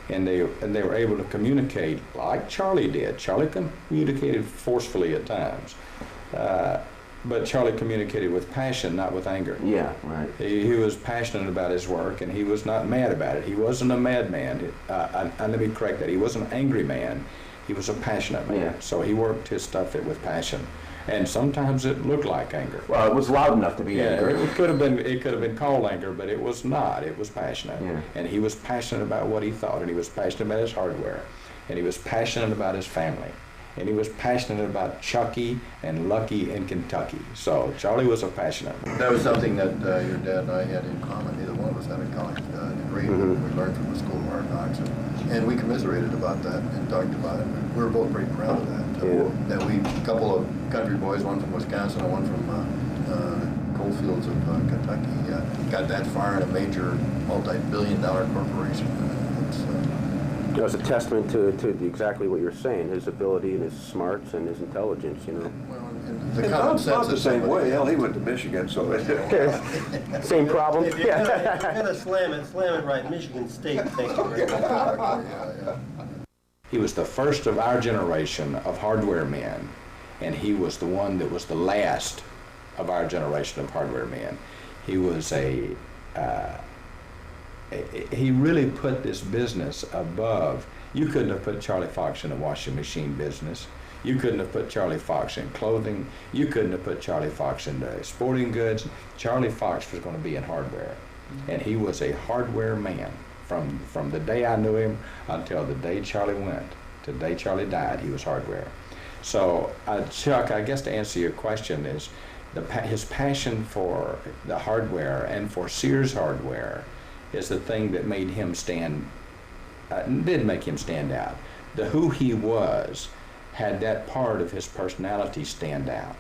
and they were able to communicate like Charlie did. Charlie communicated forcefully at times. But Charlie communicated with passion, not with anger. Yeah, right. He was passionate about his work, and he was not mad about it. He wasn't a madman. Let me correct that. He wasn't an angry man. He was a passionate man. Yeah. So he worked his stuff with passion. And sometimes it looked like anger. Well, it was loud enough to be anger. It could have been called anger, but it was not. It was passionate. Yeah. And he was passionate about what he thought, and he was passionate about his hardware, and he was passionate about his family. And he was passionate about Chucky and Lucky in Kentucky. So Charlie was a passionate man. That was something that your dad and I had in common. Neither one of us had a college degree. We learned from the School of Hard Knocks. And we commiserated about that and talked about it. We were both pretty proud of that. That we, a couple of country boys, one from Wisconsin and one from coalfields of Kentucky, got that far in a major multi-billion-dollar corporation. It was a testament to exactly what you're saying, his ability and his smarts and his intelligence, you know. The common sense the same way. Hell, he went to Michigan, so same problem. If you're gonna slam it right. Michigan State, thank you very much. He was the first of our generation of hardware men, and he was the one that was the last of our generation of hardware men. He was he really put this business above. You couldn't have put Charlie Fox in a washing machine business. You couldn't have put Charlie Fox in clothing. You couldn't have put Charlie Fox in sporting goods. Charlie Fox was going to be in hardware. And he was a hardware man. From the day I knew him until the day Charlie went, to the day Charlie died, he was hardware. So, Chuck, I guess to answer your question is, his passion for the hardware and for Sears hardware is the thing that made him did make him stand out. The who he was had that part of his personality stand out.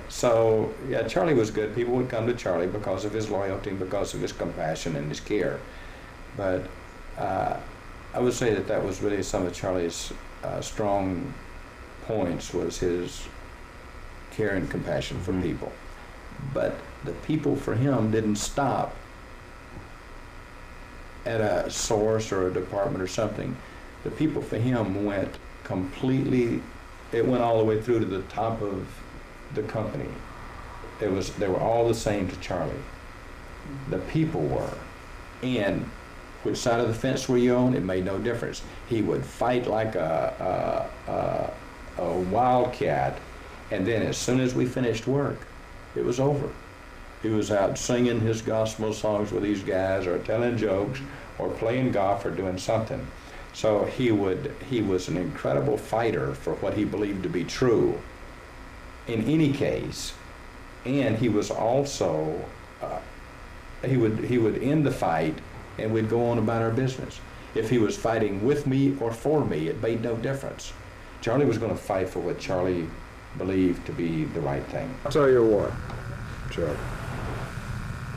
So, yeah, Charlie was good. People would come to Charlie because of his loyalty, because of his compassion and his care. But I would say that was really some of Charlie's strong points, was his care and compassion for people. But the people for him didn't stop at a source or a department or something. The people for him went completely, it went all the way through to the top of the company. They were all the same to Charlie. The people were. And which side of the fence were you on, it made no difference. He would fight like a wildcat, and then as soon as we finished work, it was over. He was out singing his gospel songs with these guys, or telling jokes, or playing golf, or doing something. So he was an incredible fighter for what he believed to be true in any case. And he was also, he would end the fight and we'd go on about our business. If he was fighting with me or for me, it made no difference. Charlie was going to fight for what Charlie believed to be the right thing. I'll tell you what, Chuck,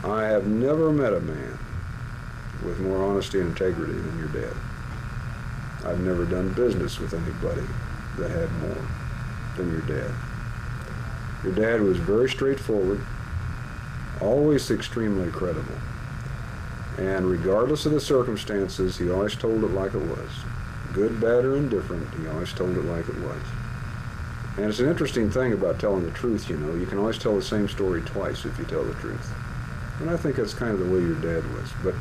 I have never met a man with more honesty and integrity than your dad. I've never done business with anybody that had more than your dad. Your dad was very straightforward, always extremely credible. And regardless of the circumstances, he always told it like it was. Good, bad, or indifferent, he always told it like it was. And it's an interesting thing about telling the truth, you know. You can always tell the same story twice if you tell the truth. And I think that's kind of the way your dad was. But,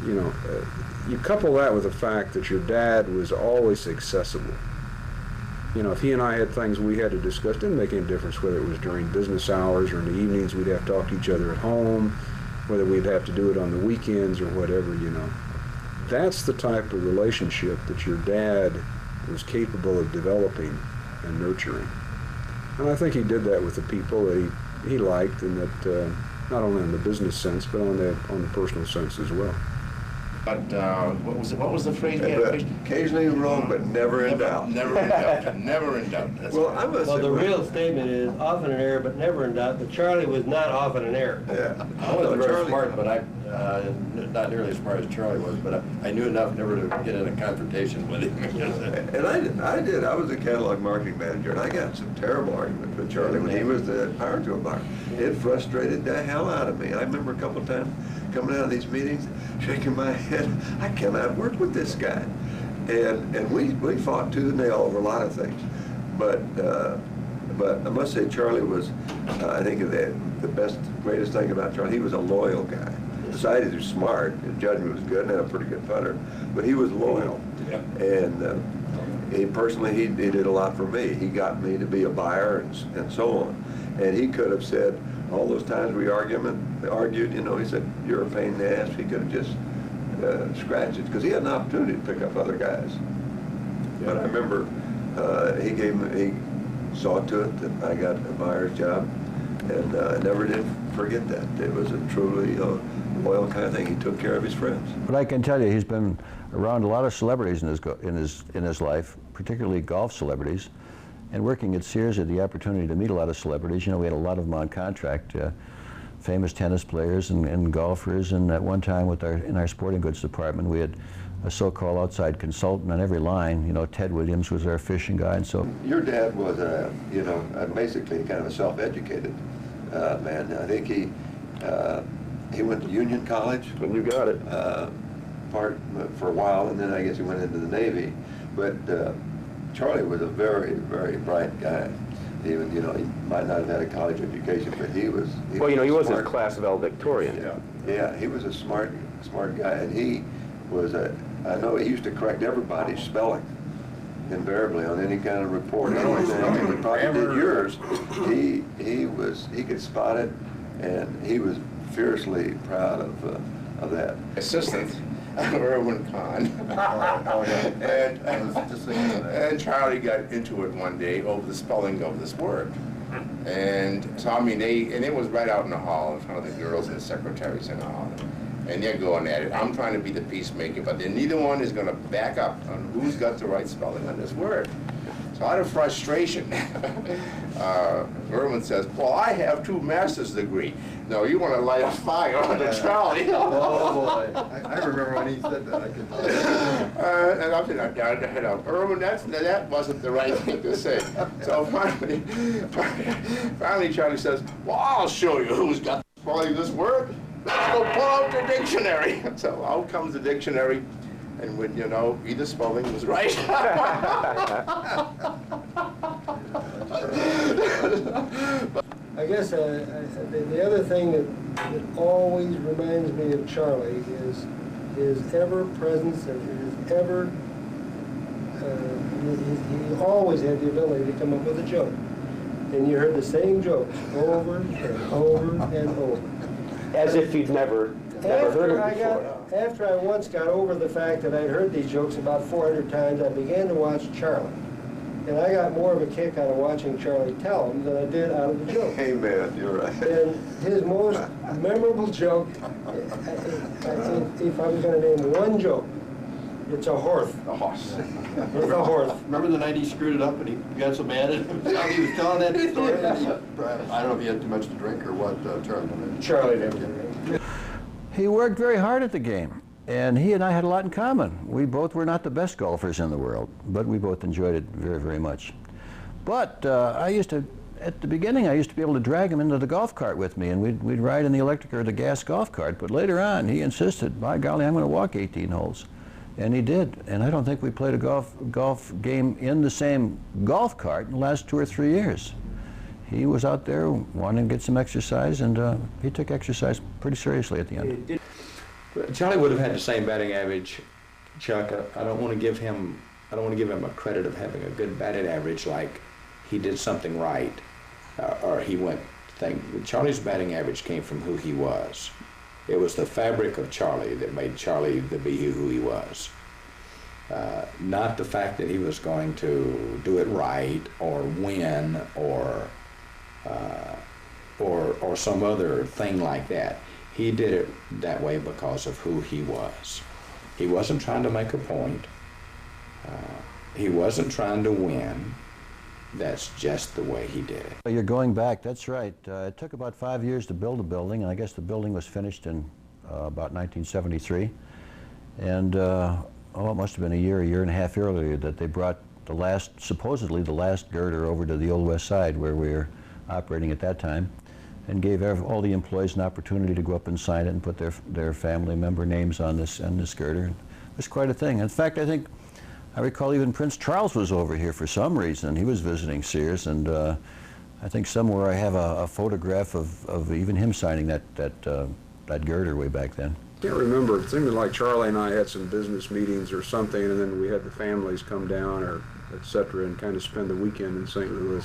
you know, you couple that with the fact that your dad was always accessible. You know, if he and I had things we had to discuss, it didn't make any difference whether it was during business hours or in the evenings. We'd have to talk to each other at home, whether we'd have to do it on the weekends or whatever, you know. That's the type of relationship that your dad was capable of developing and nurturing. And I think he did that with the people that he liked, and that not only in the business sense, but on the personal sense as well. But what was the phrase? Occasionally wrong, but never in doubt. Never in doubt. Never in doubt. That's well, right. I must Well, say, the real statement is often in error, but never in doubt. But Charlie was not often in error. Yeah. I wasn't very Charlie, smart, but not nearly as smart as Charlie was, but I knew enough never to get in a confrontation with him. and I did. I was a catalog marketing manager, and I got some terrible arguments with Charlie when he was the power tool buyer. It frustrated the hell out of me. I remember a couple of times coming out of these meetings, shaking my head. I cannot work with this guy. And we fought tooth and nail over a lot of things. But I must say Charlie was, I think the greatest thing about Charlie, he was a loyal guy. Besides, he was smart, his judgment was good, and had a pretty good putter, but he was loyal. Yeah. And he personally, he did a lot for me. He got me to be a buyer and so on. And he could have said, all those times we argued, you know, he said, you're a pain in the ass. He could have just scratched it, because he had an opportunity to pick up other guys. Yeah. But I remember he saw to it that I got a buyer's job, and I never did forget that. It was a truly loyal kind of thing. He took care of his friends. But I can tell you, he's been around a lot of celebrities in his life, particularly golf celebrities. And working at Sears, had the opportunity to meet a lot of celebrities. You know, we had a lot of them on contract, famous tennis players and golfers. And at one time, in our sporting goods department, we had a so-called outside consultant on every line. You know, Ted Williams was our fishing guy, and so. Your dad was you know, basically kind of a self-educated man. I think he went to Union College. Well, you got it. For a while, and then I guess he went into the Navy. But Charlie was a very, very bright guy. Even, you know, he might not have had a college education, but he was. Well, you know, he was a class of valedictorian. Yeah, he was a smart guy, and he was I know he used to correct everybody's spelling, invariably, on any kind of report. Not only that, he probably did yours. He could spot it, and he was fiercely proud of that. Assistant. Vernon Green. And Charlie got into it one day over the spelling of this word. And so, I mean, it was right out in the hall in front of the girls and the secretaries in the hall. And they're going at it. I'm trying to be the peacemaker, but then neither one is going to back up on who's got the right spelling on this word. So out of frustration, Vernon says, well, I have 2 master's degrees. No, you want to light a fire under Charlie. Oh, boy. I remember when he said that. I could and I'm thinking, Vernon, that wasn't the right thing to say. So finally Charlie says, well, I'll show you who's got the spelling of this word. Let's go pull out the dictionary. So out comes the dictionary. And when, you know, either spelling was right. I guess the other thing that always reminds me of Charlie is his ever-presence and his ever, he always had the ability to come up with a joke. And you heard the same jokes over and over and over. As if you'd never heard it before. After I once got over the fact that I'd heard these jokes about 400 times, I began to watch Charlie. And I got more of a kick out of watching Charlie tell them than I did out of the joke. Hey man, you're right. And his most memorable joke, if I was going to name one joke, it's a horse. A horse. It's a horse. Remember the night he screwed it up and he got so mad at him? He was telling that story. And I don't know if he had too much to drink or what, Charlie. Charlie did. He worked very hard at the game, and he and I had a lot in common. We both were not the best golfers in the world, but we both enjoyed it very, very much. But at the beginning, I used to be able to drag him into the golf cart with me, and we'd ride in the electric or the gas golf cart. But later on, he insisted, by golly, I'm going to walk 18 holes. And he did. And I don't think we played a golf game in the same golf cart in the last 2 or 3 years. He was out there wanting to get some exercise, and he took exercise pretty seriously at the end. Charlie would have had the same batting average, Chuck. I don't want to give him a credit of having a good batting average like he did something right, or he went thing. Charlie's batting average came from who he was. It was the fabric of Charlie that made Charlie to be who he was. Not the fact that he was going to do it right or win or some other thing like that. He did it that way because of who he was. He wasn't trying to make a point. He wasn't trying to win. That's just the way he did it. You're going back, that's right. It took about 5 years to build a building, and I guess the building was finished in about 1973. And it must have been a year and a half earlier that they brought supposedly the last girder over to the Old West Side where we were operating at that time, and gave all the employees an opportunity to go up and sign it and put their family member names on this girder. It was quite a thing. In fact, I recall even Prince Charles was over here for some reason. He was visiting Sears, and I think somewhere I have a photograph of even him signing that girder way back then. I can't remember. It seemed like Charlie and I had some business meetings or something, and then we had the families come down, or et cetera, and kind of spend the weekend in St. Louis,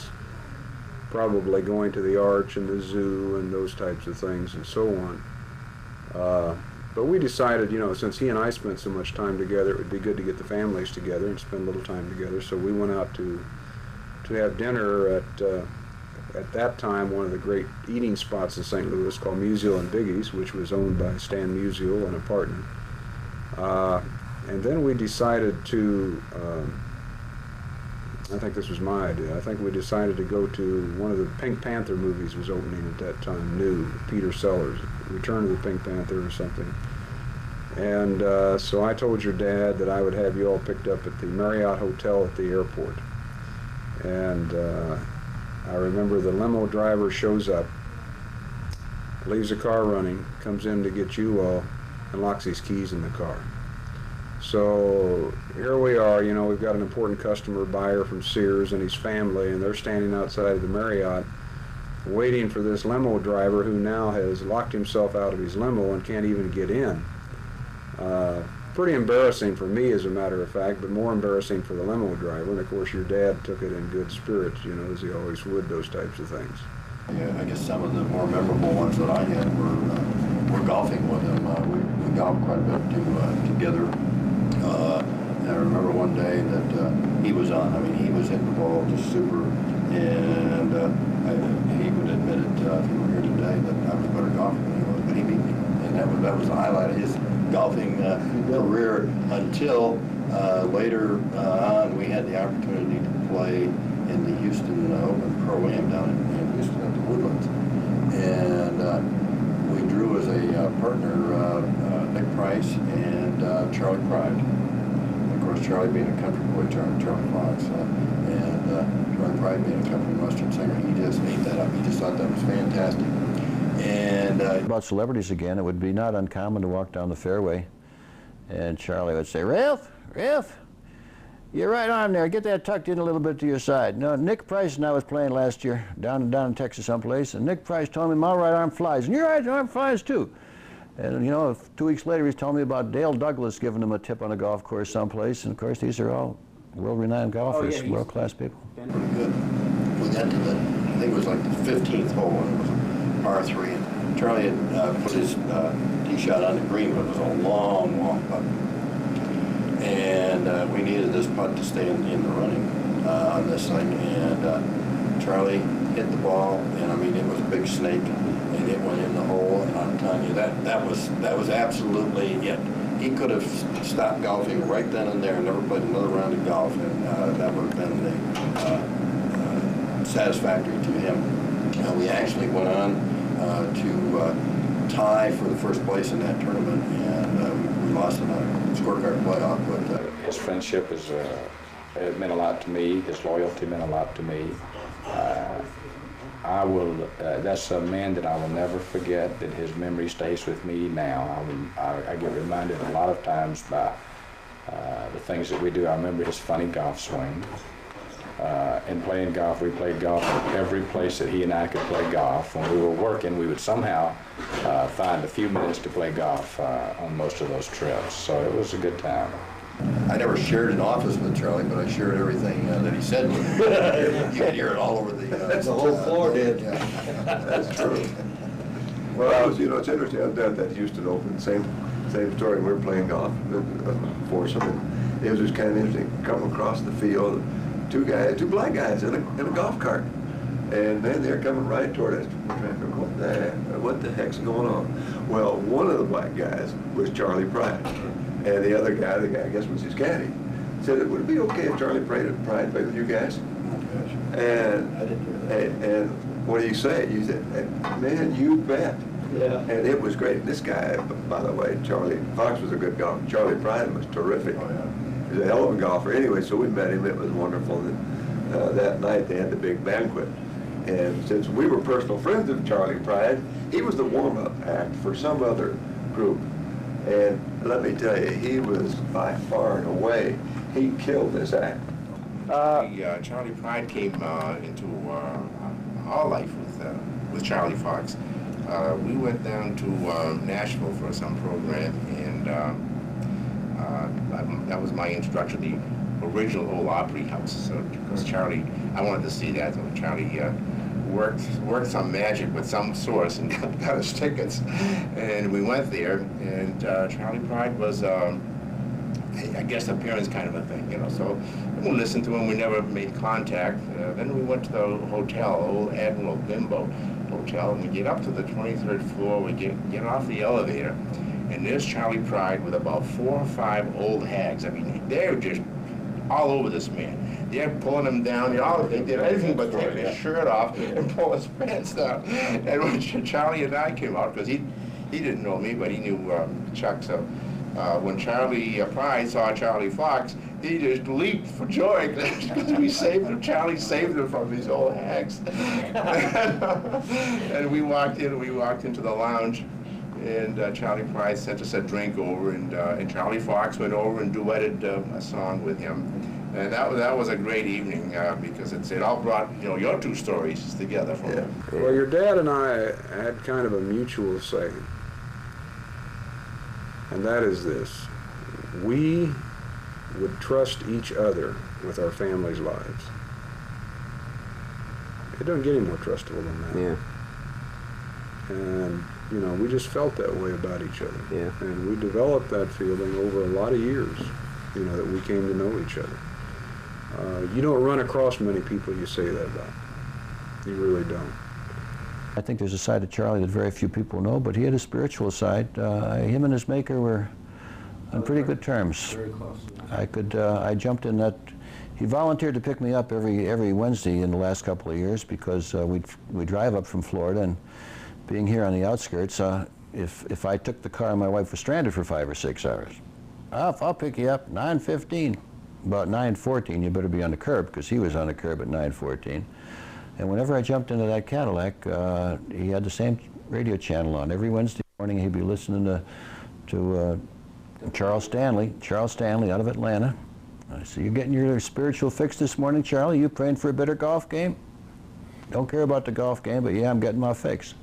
probably going to the Arch and the zoo and those types of things and so on. But we decided, since he and I spent so much time together, it would be good to get the families together and spend a little time together. So we went out to have dinner at that time, one of the great eating spots in St. Louis called Musial and Biggie's, which was owned by Stan Musial and a partner. And then we decided to, I think this was my idea, I think we decided to go to one of the Pink Panther movies was opening at that time, new, Peter Sellers, Return of the Pink Panther or something. And so I told your dad that I would have you all picked up at the Marriott Hotel at the airport. And I remember the limo driver shows up, leaves the car running, comes in to get you all, and locks his keys in the car. So here we are, we've got an important customer buyer from Sears and his family, and they're standing outside of the Marriott waiting for this limo driver who now has locked himself out of his limo and can't even get in. Pretty embarrassing for me, as a matter of fact, but more embarrassing for the limo driver. And of course, your dad took it in good spirits, as he always would, those types of things. Yeah, I guess some of the more memorable ones that I had were golfing with him. We golfed quite a bit together. And I remember one day that he was on. He was hitting the ball just super, and he would admit it if he were here today that I was a better golfer than he was, but he beat me, and that was the highlight of his golfing career until later on we had the opportunity to play in the Houston Open Pro-Am down in Houston at the Woodlands, and we drew as a partner Nick Price and Charlie Pride. Of course, Charlie being a country boy, Charlie Fox, and Charlie Pride being a country western singer, he just ate that up. He just thought that was fantastic. And about celebrities again, it would be not uncommon to walk down the fairway, and Charlie would say, "Ralph, Ralph," You're right on there. Get that tucked in a little bit to your side. No, Nick Price and I was playing last year down in Texas someplace, and Nick Price told me my right arm flies, and your right arm flies too. And you know, 2 weeks later he's telling me about Dale Douglas giving him a tip on a golf course someplace, and of course these are all world-renowned golfers, world-class people. Pretty good. We got to the, I think it was like the 15th hole, and it was par 3, and Charlie had put his tee shot on the green, but it was a long, long putt. And we needed this putt to stay in the running on this thing, and Charlie hit the ball, and I mean, it was a big snake, and it went in the hole, and I'm telling you, that was absolutely it. He could have stopped golfing right then and there and never played another round of golf, and that would have been satisfactory to him. We actually went on to tie for the first place in that tournament, and we lost in a scorecard playoff. But his friendship is it meant a lot to me. His loyalty meant a lot to me. That's a man that I will never forget, that his memory stays with me now. I get reminded a lot of times by the things that we do. I remember his funny golf swing. And playing golf, we played golf at every place that he and I could play golf. When we were working, we would somehow find a few minutes to play golf on most of those trips. So it was a good time. I never shared an office with Charlie, but I shared everything that he said with me. You could hear it all over the... That's the whole floor did. That's true. Well, it's interesting. I've done that Houston Open, same story. We were playing golf for something. It was just kind of interesting. Come across the field, two black guys in a golf cart, and then they're coming right toward us. What the heck's going on? Well, one of the black guys was Charlie Pride. And the other guy, I guess was his caddy, said, would it be okay if Charlie Pride played with you guys? And what do you say? You said, man, you bet. Yeah. And it was great. This guy, by the way, Charlie Fox was a good golfer. Charlie Pride was terrific. Oh, yeah. He was a hell of a golfer. Anyway, so we met him. It was wonderful. And that night they had the big banquet. And since we were personal friends of Charlie Pride, he was the warm-up act for some other group. And let me tell you, he was by far and away, he killed this act. Charlie Pride came into our life with Charlie Fox. We went down to Nashville for some program, and that was my introduction to the original old Opry House. So, because Charlie, I wanted to see that. So Charlie worked some magic with some source and got us tickets, and we went there. And Charlie Pride was, I guess, a parents kind of a thing, you know. So we listened to him. We never made contact. Then we went to the hotel, Old Admiral Bimbo Hotel, and we get up to the 23rd floor. We get off the elevator, and there's Charlie Pride with about 4 or 5 old hags. I mean, they're just all over this man. They're pulling him down. They did anything but take his shirt off and pull his pants down. And when Charlie and I came out, because he didn't know me, but he knew Chuck. So when Charlie Pride saw Charlie Fox, he just leaped for joy because we saved him. Charlie saved him from these old hags. And we walked into the lounge, and Charlie Pride sent us a drink over, and Charlie Fox went over and duetted a song with him. And that was a great evening because it all brought your two stories together. Well, your dad and I had kind of a mutual saying, and that is this: we would trust each other with our families' lives. It doesn't get any more trustable than that. Yeah. And we just felt that way about each other. Yeah. And we developed that feeling over a lot of years. That we came to know each other. You don't run across many people you say that about. You really don't. I think there's a side of Charlie that very few people know, but he had a spiritual side. Him and his maker were on pretty good terms. Very close. I jumped in that. He volunteered to pick me up every Wednesday in the last couple of years because we drive up from Florida, and being here on the outskirts, if I took the car and my wife was stranded for 5 or 6 hours, I'll pick you up 9:15. About 9:14, you better be on the curb, because he was on the curb at 9:14. And whenever I jumped into that Cadillac, he had the same radio channel on. Every Wednesday morning, he'd be listening to Charles Stanley out of Atlanta, So you getting your spiritual fix this morning, Charlie? You praying for a better golf game? Don't care about the golf game, but yeah, I'm getting my fix.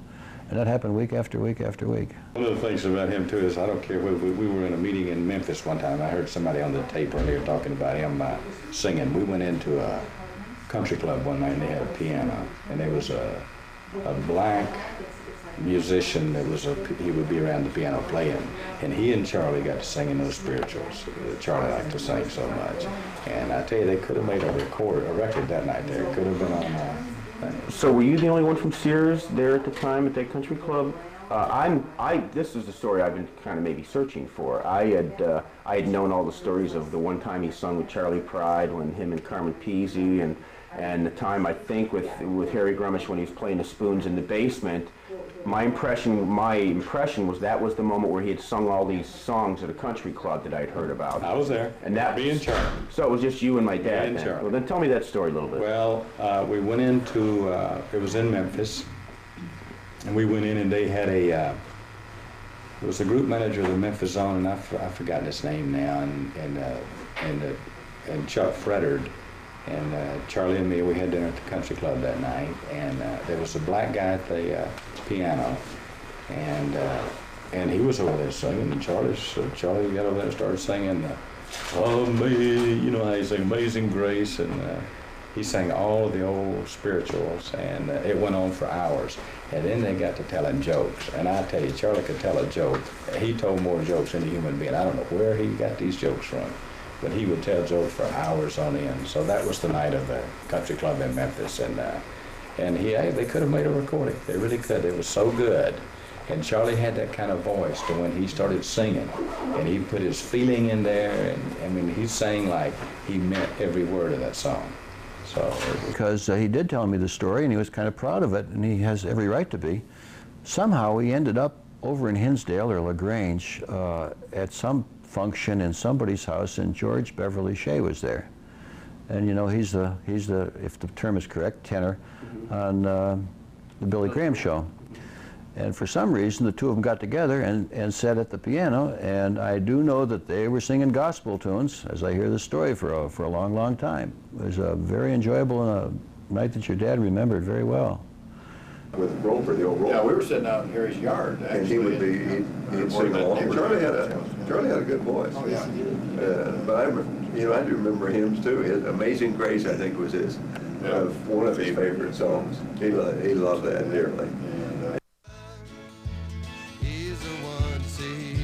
And that happened week after week after week. One of the things about him, too, is I don't care. We were in a meeting in Memphis one time. I heard somebody on the tape when they were talking about him singing. We went into a country club one night, and they had a piano. And there was a black musician that he would be around the piano playing. And he and Charlie got to singing those spirituals. Charlie liked to sing so much. And I tell you, they could have made a record that night there. It could have been on So were you the only one from Sears there at the time at that country club? This is the story I've been kind of maybe searching for. I had known all the stories of the one time he sung with Charlie Pride, when him and Carmen Peasy, and the time I think with Harry Grumish when he was playing the spoons in the basement. My impression was that was the moment where he had sung all these songs at a country club that I'd heard about. I was there. And that me and Charlie. So it was just you and my dad. Me and Charlie. Well, then tell me that story a little bit. Well, we went into it was in Memphis, and we went in and they had it was the group manager of the Memphis Zone, and I've forgotten his name now, and Chuck Fredard. And Charlie and me, we had dinner at the country club that night, and there was a black guy at the piano, and he was over there singing, and Charlie got over there and started singing, you know how you sing Amazing Grace, and he sang all of the old spirituals, and it went on for hours. And then they got to telling jokes, and I tell you, Charlie could tell a joke. He told more jokes than a human being. I don't know where he got these jokes from, but he would tell jokes for hours on end. So that was the night of the country club in Memphis, and they could have made a recording. They really could. It was so good. And Charlie had that kind of voice to when he started singing, and he put his feeling in there, and I mean, he sang like he meant every word of that song. So because he did tell me the story, and he was kind of proud of it, and he has every right to be. Somehow he ended up over in Hinsdale or LaGrange at some function in somebody's house, and George Beverly Shea was there. And you know, he's the if the term is correct, tenor on the Billy Graham show. And for some reason, the two of them got together and sat at the piano, and I do know that they were singing gospel tunes, as I hear the story, for a long, long time. It was a very enjoyable night that your dad remembered very well. With Roper, the old Roper. Yeah, we were sitting out in Harry's yard, actually. And he would he'd sing along. Charlie had a good voice. Oh, yeah. But I do remember hymns too. Amazing Grace, I think, was one of his favorite songs. He loved that dearly. He's the one to see.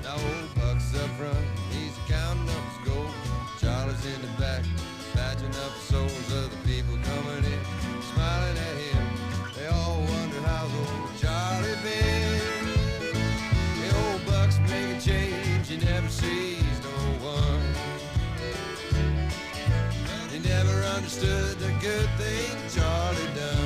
Now old Buck's up front, he's counting up his gold. Charlie's in the back, patching up the souls of the people coming in, smiling at him. They all wonder how's old Charlie been. The old Buck's making change, he never sees no one. He never understood the good thing Charlie done.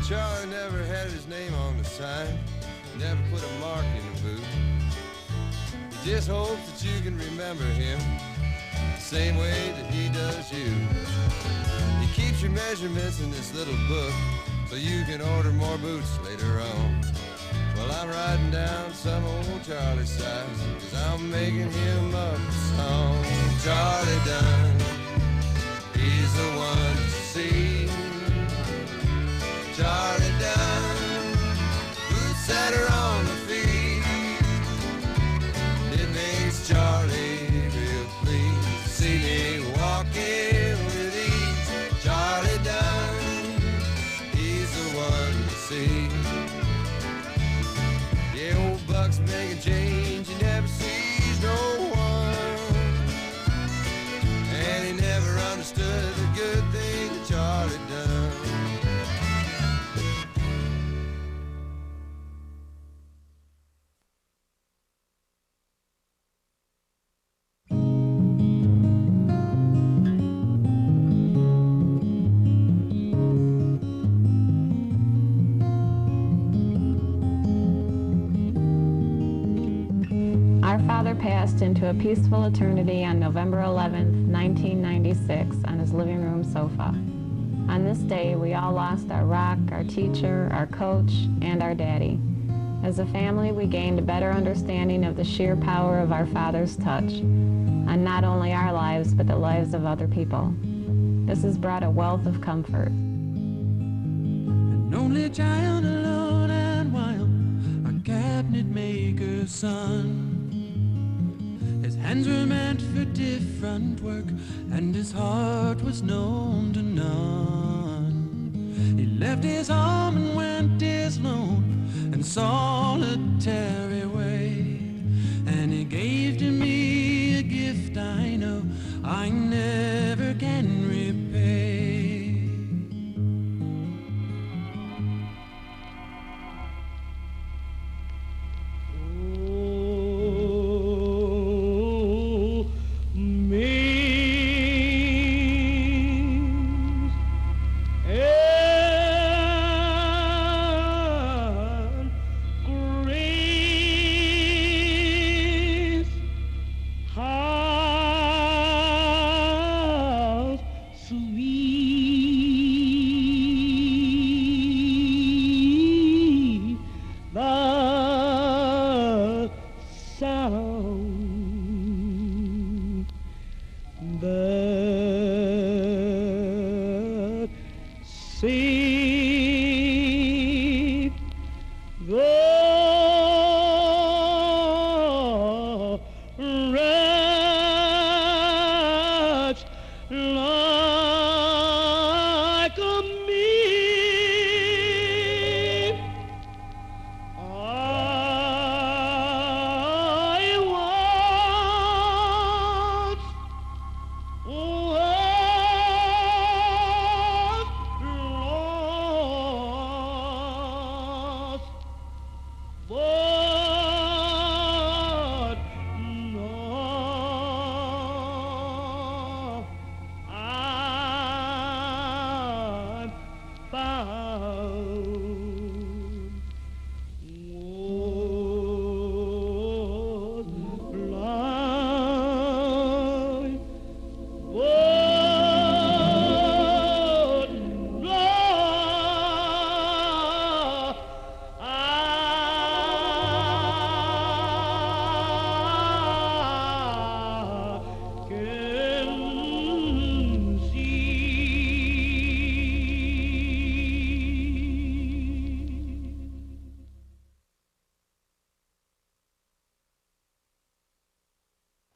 Charlie never had his name on the sign, never put a mark in the boot. He just hopes that you can remember him the same way that he does you. He keeps your measurements in this little book so you can order more boots later on. Well, I'm writing down some old Charlie size, 'cause I'm making him up a song. Charlie Dunn, he's the one to see. Charlie Dunn, who set her on the feet. It makes Charlie real pleased to see me walking with ease. Charlie Dunn, he's the one to see. The old Buck's making change, he never sees no one. father passed into a peaceful eternity on November 11th, 1996, on his living room sofa. On this day, we all lost our rock, our teacher, our coach, and our daddy. As a family, we gained a better understanding of the sheer power of our father's touch on not only our lives, but the lives of other people. This has brought a wealth of comfort. An only child, alone and wild, a cabinet maker's son. His hands were meant for different work, and his heart was known to none. He left his home and went his lone and solitary way, and he gave to me a gift I know I never can repay.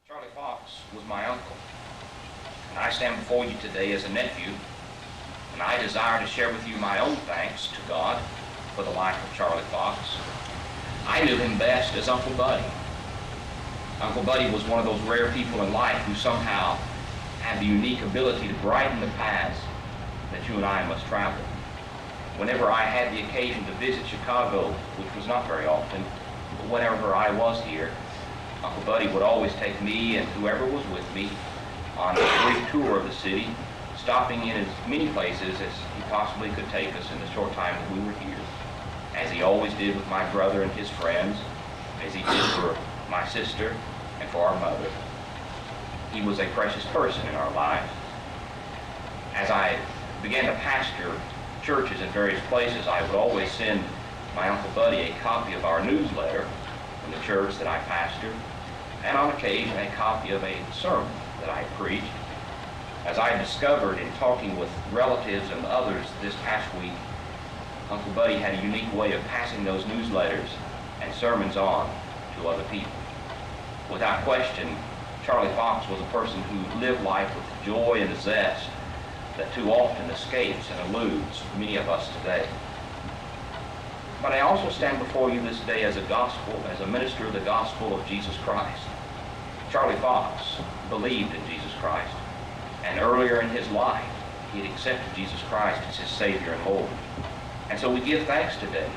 Charlie Fox was my uncle, and I stand before you today as a nephew, and I desire to share with you my own thanks to God for the life of Charlie Fox. I knew him best as Uncle Buddy. Uncle Buddy was one of those rare people in life who somehow had the unique ability to brighten the paths that you and I must travel. Whenever I had the occasion to visit Chicago, which was not very often, but whenever I was here, Uncle Buddy would always take me and whoever was with me on a brief tour of the city, stopping in as many places as he possibly could take us in the short time that we were here, as he always did with my brother and his friends, as he did for my sister and for our mother. He was a precious person in our lives. As I began to pastor churches in various places, I would always send my Uncle Buddy a copy of our newsletter from the church that I pastored, and on occasion a copy of a sermon that I preached. As I discovered in talking with relatives and others this past week, Uncle Buddy had a unique way of passing those newsletters and sermons on to other people. Without question, Charlie Fox was a person who lived life with joy and zest that too often escapes and eludes many of us today. But I also stand before you this day as a minister of the gospel of Jesus Christ. Charlie Fox believed in Jesus Christ, and earlier in his life, he had accepted Jesus Christ as his Savior and Lord. And so we give thanks today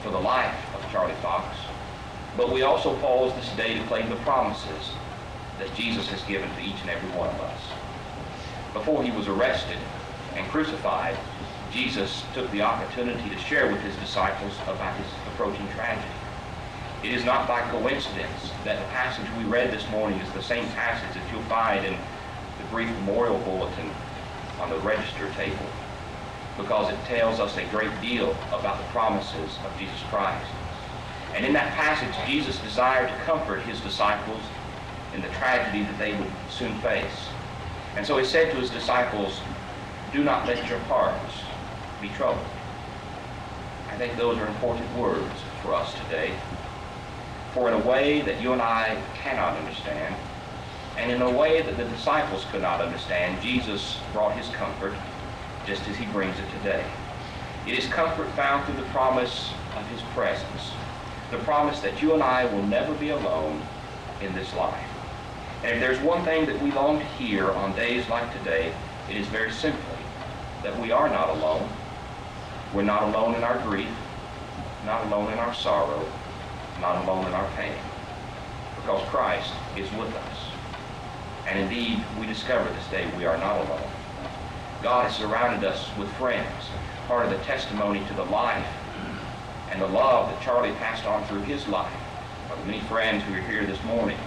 for the life of Charlie Fox, but we also pause this day to claim the promises that Jesus has given to each and every one of us. Before he was arrested and crucified, Jesus took the opportunity to share with his disciples about his approaching tragedy. It is not by coincidence that the passage we read this morning is the same passage that you'll find in the brief memorial bulletin on the register table, because it tells us a great deal about the promises of Jesus Christ. And in that passage, Jesus desired to comfort his disciples in the tragedy that they would soon face. And so he said to his disciples, "Do not let your hearts be troubled." I think those are important words for us today. For in a way that you and I cannot understand, and in a way that the disciples could not understand, Jesus brought his comfort just as he brings it today. It is comfort found through the promise of his presence, the promise that you and I will never be alone in this life. And if there's one thing that we long to hear on days like today, it is very simply that we are not alone. We're not alone in our grief, not alone in our sorrow, not alone in our pain, because Christ is with us. And indeed, we discover this day we are not alone. God has surrounded us with friends, part of the testimony to the life and the love that Charlie passed on through his life, are the many friends who are here this morning,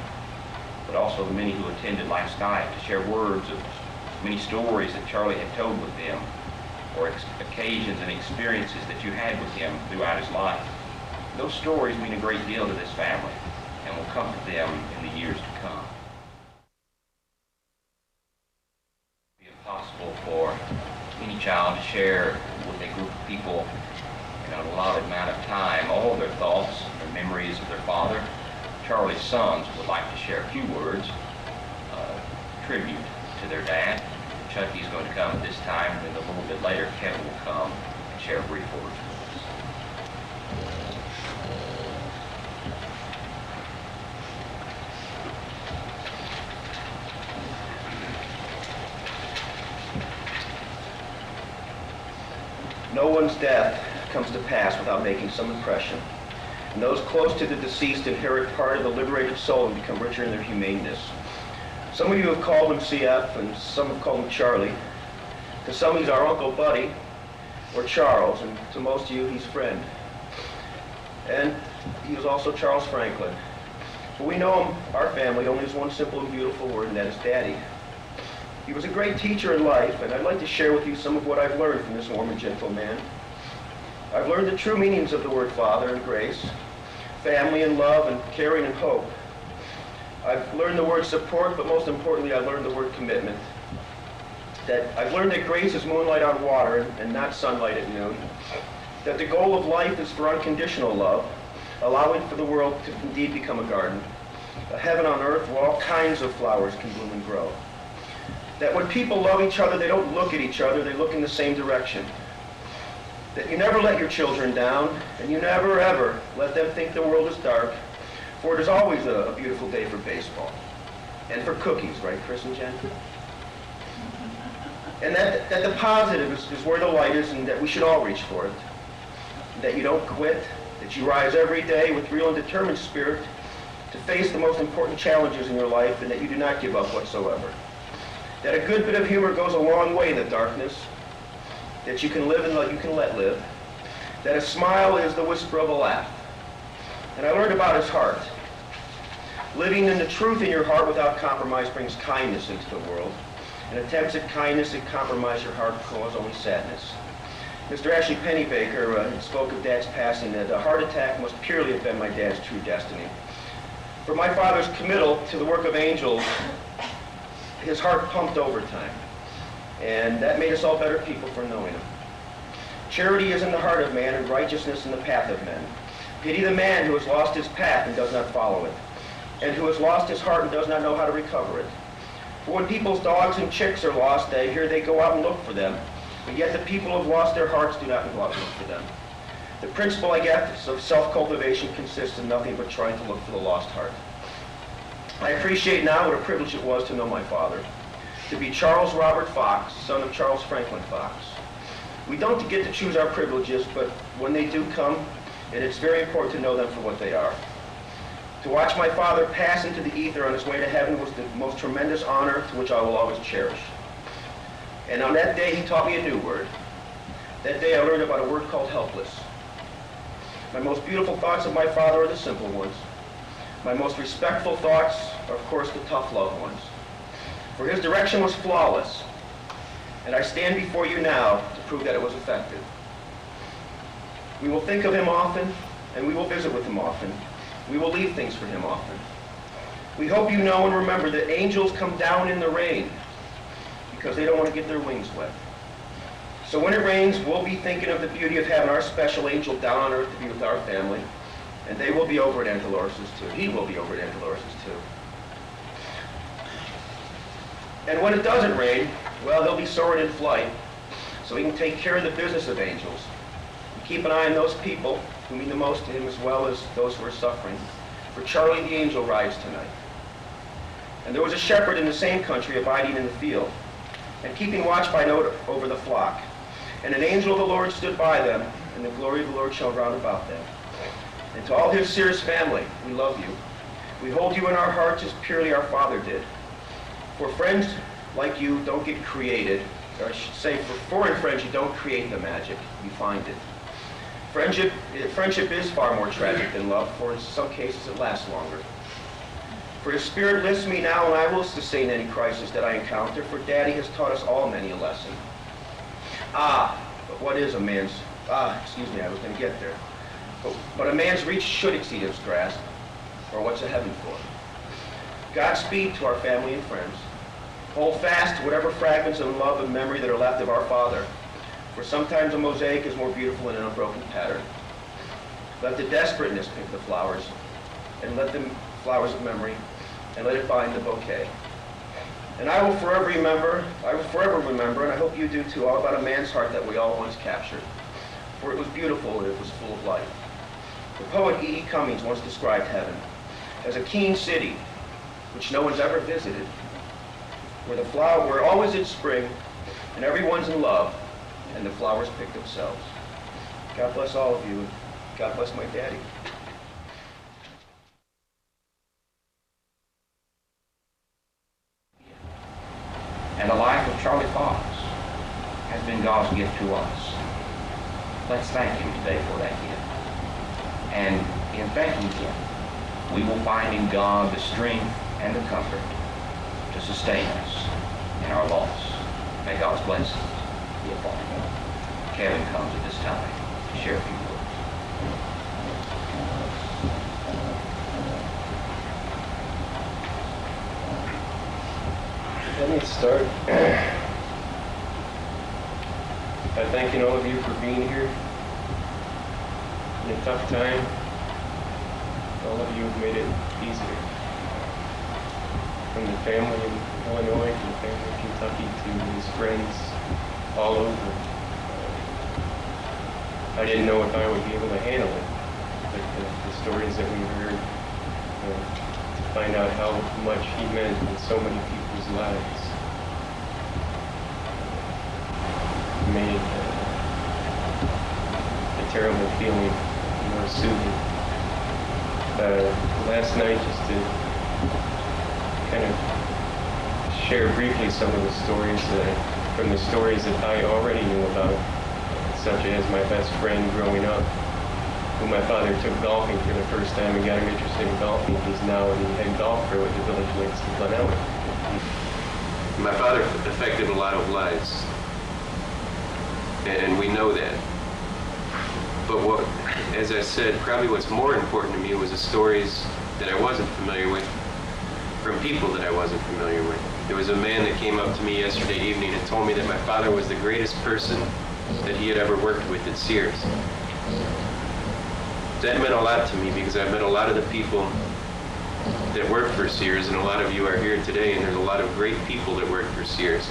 but also the many who attended last night to share words of many stories that Charlie had told with them, or occasions and experiences that you had with him throughout his life. Those stories mean a great deal to this family and will comfort them in the years to come. It would be impossible for any child to share with a group of people in an allotted amount of time all their thoughts, their memories of their father. Charlie's sons would like to share a few words, tribute to their dad. Chucky's going to come at this time, and then a little bit later Kevin will come and share brief words with us. No one's death comes to pass without making some impression, and those close to the deceased inherit part of the liberated soul and become richer in their humaneness. Some of you have called him CF, and some have called him Charlie. To some, he's our Uncle Buddy, or Charles, and to most of you, he's friend. And he was also Charles Franklin. But we know him, our family, only as one simple and beautiful word, and that is Daddy. He was a great teacher in life, and I'd like to share with you some of what I've learned from this warm and gentle man. I've learned the true meanings of the word Father and grace, family and love, and caring and hope. I've learned the word support, but most importantly, I've learned the word commitment. I've learned that grace is moonlight on water and not sunlight at noon. That the goal of life is for unconditional love, allowing for the world to indeed become a garden, a heaven on earth where all kinds of flowers can bloom and grow. That when people love each other, they don't look at each other, they look in the same direction. That you never let your children down, and you never ever let them think the world is dark, for it is always a beautiful day for baseball. And for cookies, right, Chris and Jen? And that the positive is where the light is, and that we should all reach for it. That you don't quit, that you rise every day with real and determined spirit to face the most important challenges in your life, and that you do not give up whatsoever. That a good bit of humor goes a long way in the darkness, that you can live and you can let live, that a smile is the whisper of a laugh. And I learned about his heart. Living in the truth in your heart without compromise brings kindness into the world. And attempts at kindness that compromise your heart cause only sadness. Mr. Ashley Pennybaker spoke of Dad's passing, that a heart attack must purely have been my dad's true destiny. For my father's committal to the work of angels, his heart pumped overtime. And that made us all better people for knowing him. Charity is in the heart of man, and righteousness in the path of men. Pity the man who has lost his path and does not follow it, and who has lost his heart and does not know how to recover it. For when people's dogs and chicks are lost, they go out and look for them, but yet the people who have lost their hearts do not go out and look for them. The principle, I guess, of self-cultivation consists in nothing but trying to look for the lost heart. I appreciate now what a privilege it was to know my father, to be Charles Robert Fox, son of Charles Franklin Fox. We don't get to choose our privileges, but when they do come, it's very important to know them for what they are. To watch my father pass into the ether on his way to heaven was the most tremendous honor to which I will always cherish. And on that day, he taught me a new word. That day, I learned about a word called helpless. My most beautiful thoughts of my father are the simple ones. My most respectful thoughts are, of course, the tough love ones. For his direction was flawless, and I stand before you now to prove that it was effective. We will think of him often, and we will visit with him often. We will leave things for him often. We hope you know and remember that angels come down in the rain because they don't want to get their wings wet. So when it rains, we'll be thinking of the beauty of having our special angel down on earth to be with our family. And they will be over at Aunt Dolores's too. He will be over at Aunt Dolores's too. And when it doesn't rain, well, he'll be soaring in flight, so he can take care of the business of angels. And keep an eye on those people who mean the most to him as well as those who are suffering. For Charlie the angel rides tonight. And there was a shepherd in the same country abiding in the field, and keeping watch by night over the flock. And an angel of the Lord stood by them, and the glory of the Lord shone round about them. And to all his Sears family, we love you. We hold you in our hearts as purely our Father did. For friends like you don't get created, or I should say for foreign friends, you don't create the magic, you find it. Friendship is far more tragic than love, for in some cases it lasts longer. For his spirit lifts me now, and I will sustain any crisis that I encounter, for Daddy has taught us all many a lesson. But what is a man's, excuse me, I was going to get there. But a man's reach should exceed his grasp, or what's a heaven for? Godspeed to our family and friends. Hold fast to whatever fragments of love and memory that are left of our Father, for sometimes a mosaic is more beautiful in an unbroken pattern. Let the desperateness pick the flowers, and let them flowers of memory, and let it bind the bouquet. And I will forever remember, and I hope you do too, all about a man's heart that we all once captured. For it was beautiful and it was full of life. The poet E.E. Cummings once described heaven as a keen city which no one's ever visited, where always is spring, and everyone's in love, and the flowers pick themselves. God bless all of you, and God bless my daddy. And the life of Charlie Fox has been God's gift to us. Let's thank him today for that gift. And in thanking him, we will find in God the strength and the comfort to sustain us in our loss. May God's blessings be upon him. Kevin comes at this time to share a few words. Let me start by thanking all of you for being here in a tough time. All of you have made it easier. From the family in Illinois to the family in Kentucky to his friends all over. I didn't know if I would be able to handle it, but the stories that we heard, to find out how much he meant in so many people's lives, made a terrible feeling more soothing. Last night, just to kind of share briefly some of the stories from the stories that I already knew about, such as my best friend growing up, who my father took golfing for the first time and got him interested in golfing. He's now the head golfer with the Village Links in Glenelg. My father affected a lot of lives, and we know that. But what, as I said, probably what's more important to me was the stories that I wasn't familiar with from people that I wasn't familiar with. There was a man that came up to me yesterday evening and told me that my father was the greatest person that he had ever worked with at Sears. That meant a lot to me because I've met a lot of the people that work for Sears, and a lot of you are here today, and there's a lot of great people that work for Sears.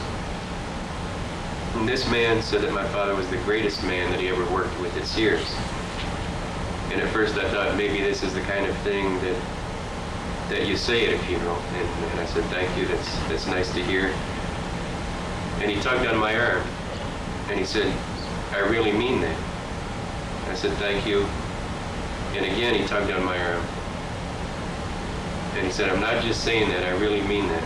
And this man said that my father was the greatest man that he ever worked with at Sears. And at first I thought maybe this is the kind of thing that you say at a funeral. And I said, thank you, that's nice to hear. And he tugged on my arm, and he said, I really mean that. And I said, thank you. And again, he tugged on my arm. And he said, I'm not just saying that, I really mean that.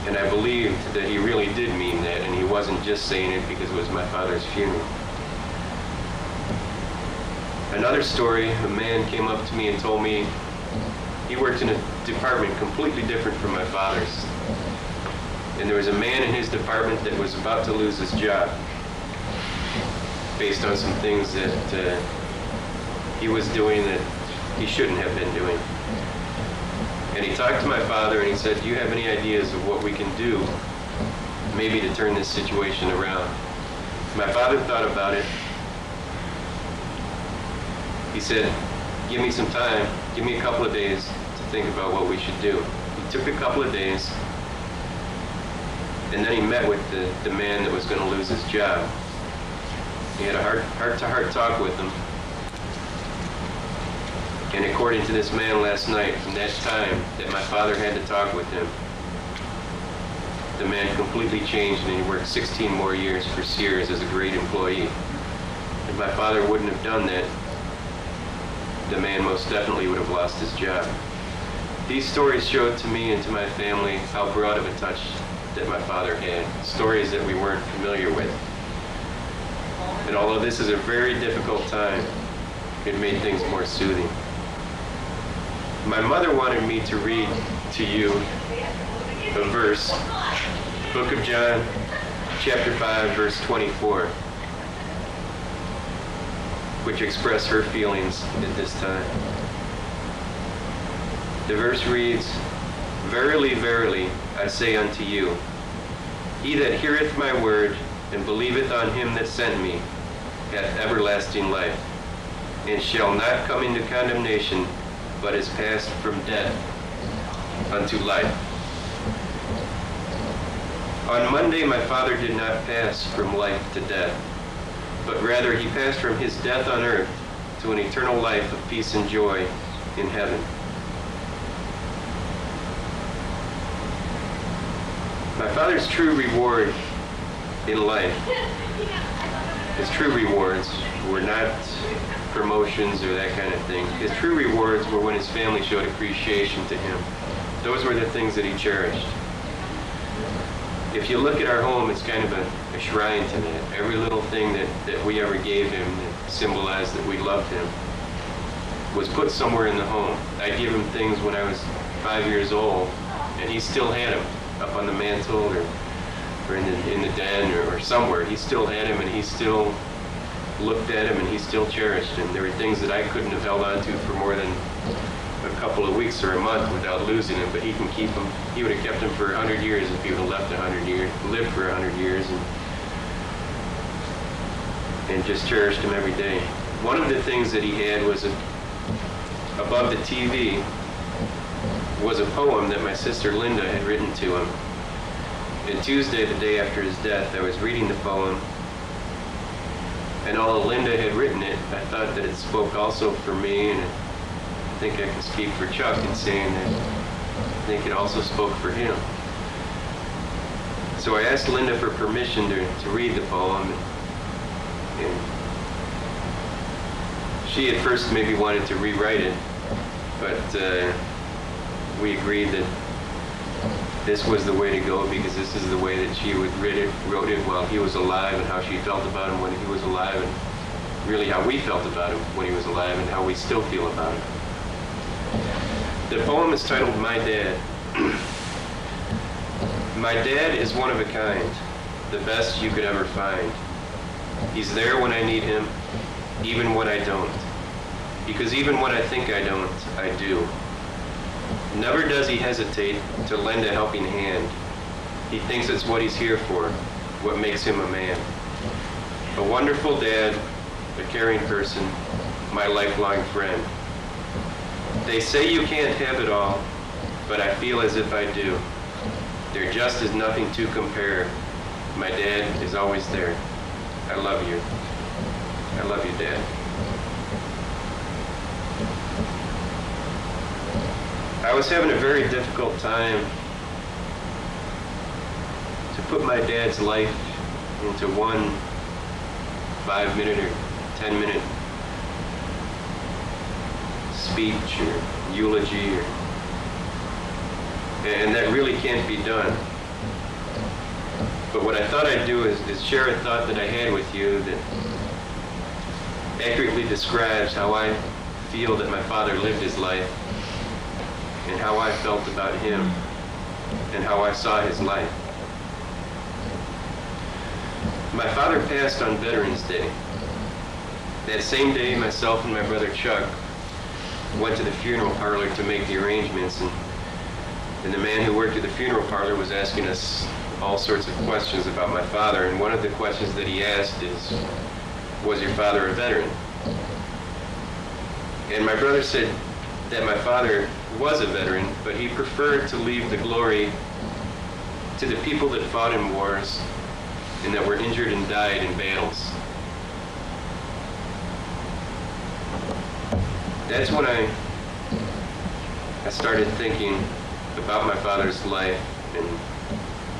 And I believed that he really did mean that, and he wasn't just saying it because it was my father's funeral. Another story, a man came up to me and told me he worked in a department completely different from my father's. And there was a man in his department that was about to lose his job based on some things that he was doing that he shouldn't have been doing. And he talked to my father and he said, do you have any ideas of what we can do maybe to turn this situation around? My father thought about it. He said, give me some time, give me a couple of days to think about what we should do. He took a couple of days, and then he met with the man that was going to lose his job. He had a heart-to-heart talk with him. And according to this man last night, from that time that my father had to talk with him, the man completely changed and he worked 16 more years for Sears as a great employee. If my father wouldn't have done that, the man most definitely would have lost his job. These stories showed to me and to my family how broad of a touch that my father had, stories that we weren't familiar with. And although this is a very difficult time, it made things more soothing. My mother wanted me to read to you a verse, Book of John, chapter 5, verse 24, which express her feelings at this time. The verse reads, Verily, verily, I say unto you, he that heareth my word and believeth on him that sent me hath everlasting life, and shall not come into condemnation, but is passed from death unto life. On Monday my father did not pass from life to death, but rather he passed from his death on earth to an eternal life of peace and joy in heaven. My father's true reward in life, his true rewards were not promotions or that kind of thing. His true rewards were when his family showed appreciation to him. Those were the things that he cherished. If you look at our home, it's kind of a shrine to that. Every little thing that we ever gave him that symbolized that we loved him was put somewhere in the home. I'd give him things when I was 5 years old, and he still had them up on the mantle or in the den or somewhere. He still had him, and he still looked at him, and he still cherished him. There were things that I couldn't have held on to for more than a couple of weeks or a month without losing him, but he can keep them. He would have kept them for 100 years if he would have left 100 years, lived for 100 years, and just cherished him every day. One of the things that he had was above the TV was a poem that my sister Linda had written to him. And Tuesday, the day after his death, I was reading the poem, and although Linda had written it, I thought that it spoke also for me, and I think I can speak for Chuck in saying that I think it also spoke for him. So I asked Linda for permission to read the poem, and she at first maybe wanted to rewrite it, but we agreed that this was the way to go because this is the way that she wrote it while he was alive, and how she felt about him when he was alive, and really how we felt about him when he was alive, and how we still feel about him. The poem is titled My Dad. My dad is one of a kind, the best you could ever find. He's there when I need him, even when I don't. Because even when I think I don't, I do. Never does he hesitate to lend a helping hand. He thinks it's what he's here for, what makes him a man. A wonderful dad, a caring person, my lifelong friend. They say you can't have it all, but I feel as if I do. There just is nothing to compare. My dad is always there. I love you. I love you, Dad. I was having a very difficult time to put my dad's life into one 5-minute or 10-minute speech or eulogy, and that really can't be done. But what I thought I'd do is share a thought that I had with you that accurately describes how I feel that my father lived his life, and how I felt about him, and how I saw his life. My father passed on Veterans Day. That same day, myself and my brother Chuck went to the funeral parlor to make the arrangements, and the man who worked at the funeral parlor was asking us all sorts of questions about my father, and one of the questions that he asked is, was your father a veteran? And my brother said that my father was a veteran, but he preferred to leave the glory to the people that fought in wars and that were injured and died in battles. That's when I started thinking about my father's life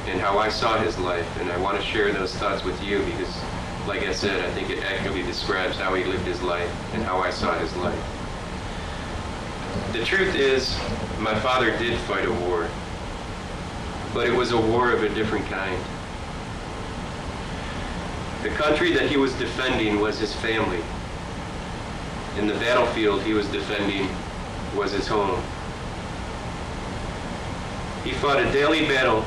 and how I saw his life, and I want to share those thoughts with you because, like I said, I think it accurately describes how he lived his life and how I saw his life. The truth is, my father did fight a war, but it was a war of a different kind. The country that he was defending was his family. And the battlefield he was defending was his home. He fought a daily battle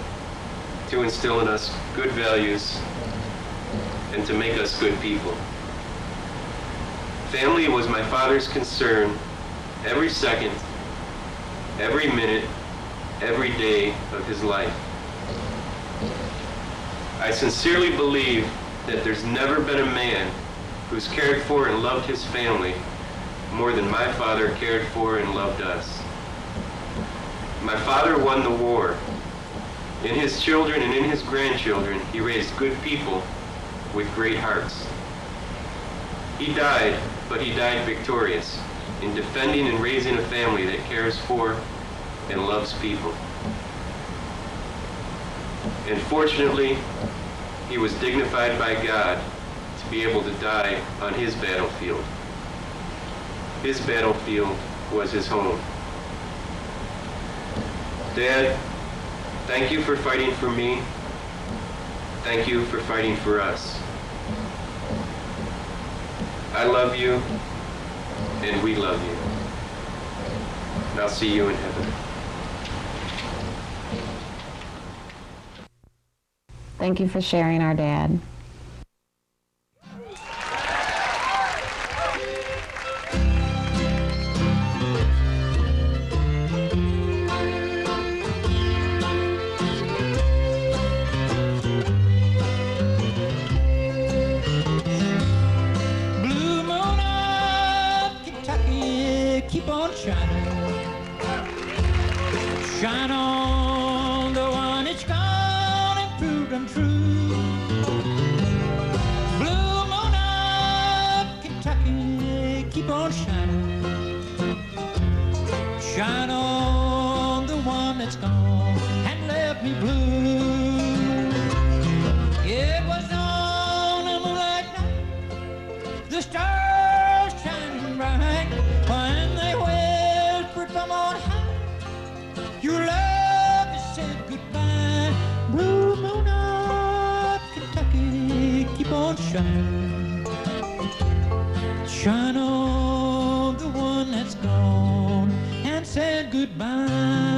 to instill in us good values and to make us good people. Family was my father's concern every second, every minute, every day of his life. I sincerely believe that there's never been a man who's cared for and loved his family more than my father cared for and loved us. My father won the war. In his children and in his grandchildren, he raised good people with great hearts. He died, but he died victorious in defending and raising a family that cares for and loves people. And fortunately, he was dignified by God to be able to die on his battlefield. His battlefield was his home. Dad, thank you for fighting for me. Thank you for fighting for us. I love you, and we love you. And I'll see you in heaven. Thank you for sharing our dad. Blue moon up, Kentucky, keep on shining. Shine on the one that's gone and proved untrue. Blue moon up, Kentucky, keep on shining. Shine on the one that's gone and left me blue. It was on a moonlight night, the stars shining bright, when they whispered from on high, your love has said goodbye. Blue moon up, Kentucky, keep on shining. Shine on the one that's gone and said goodbye.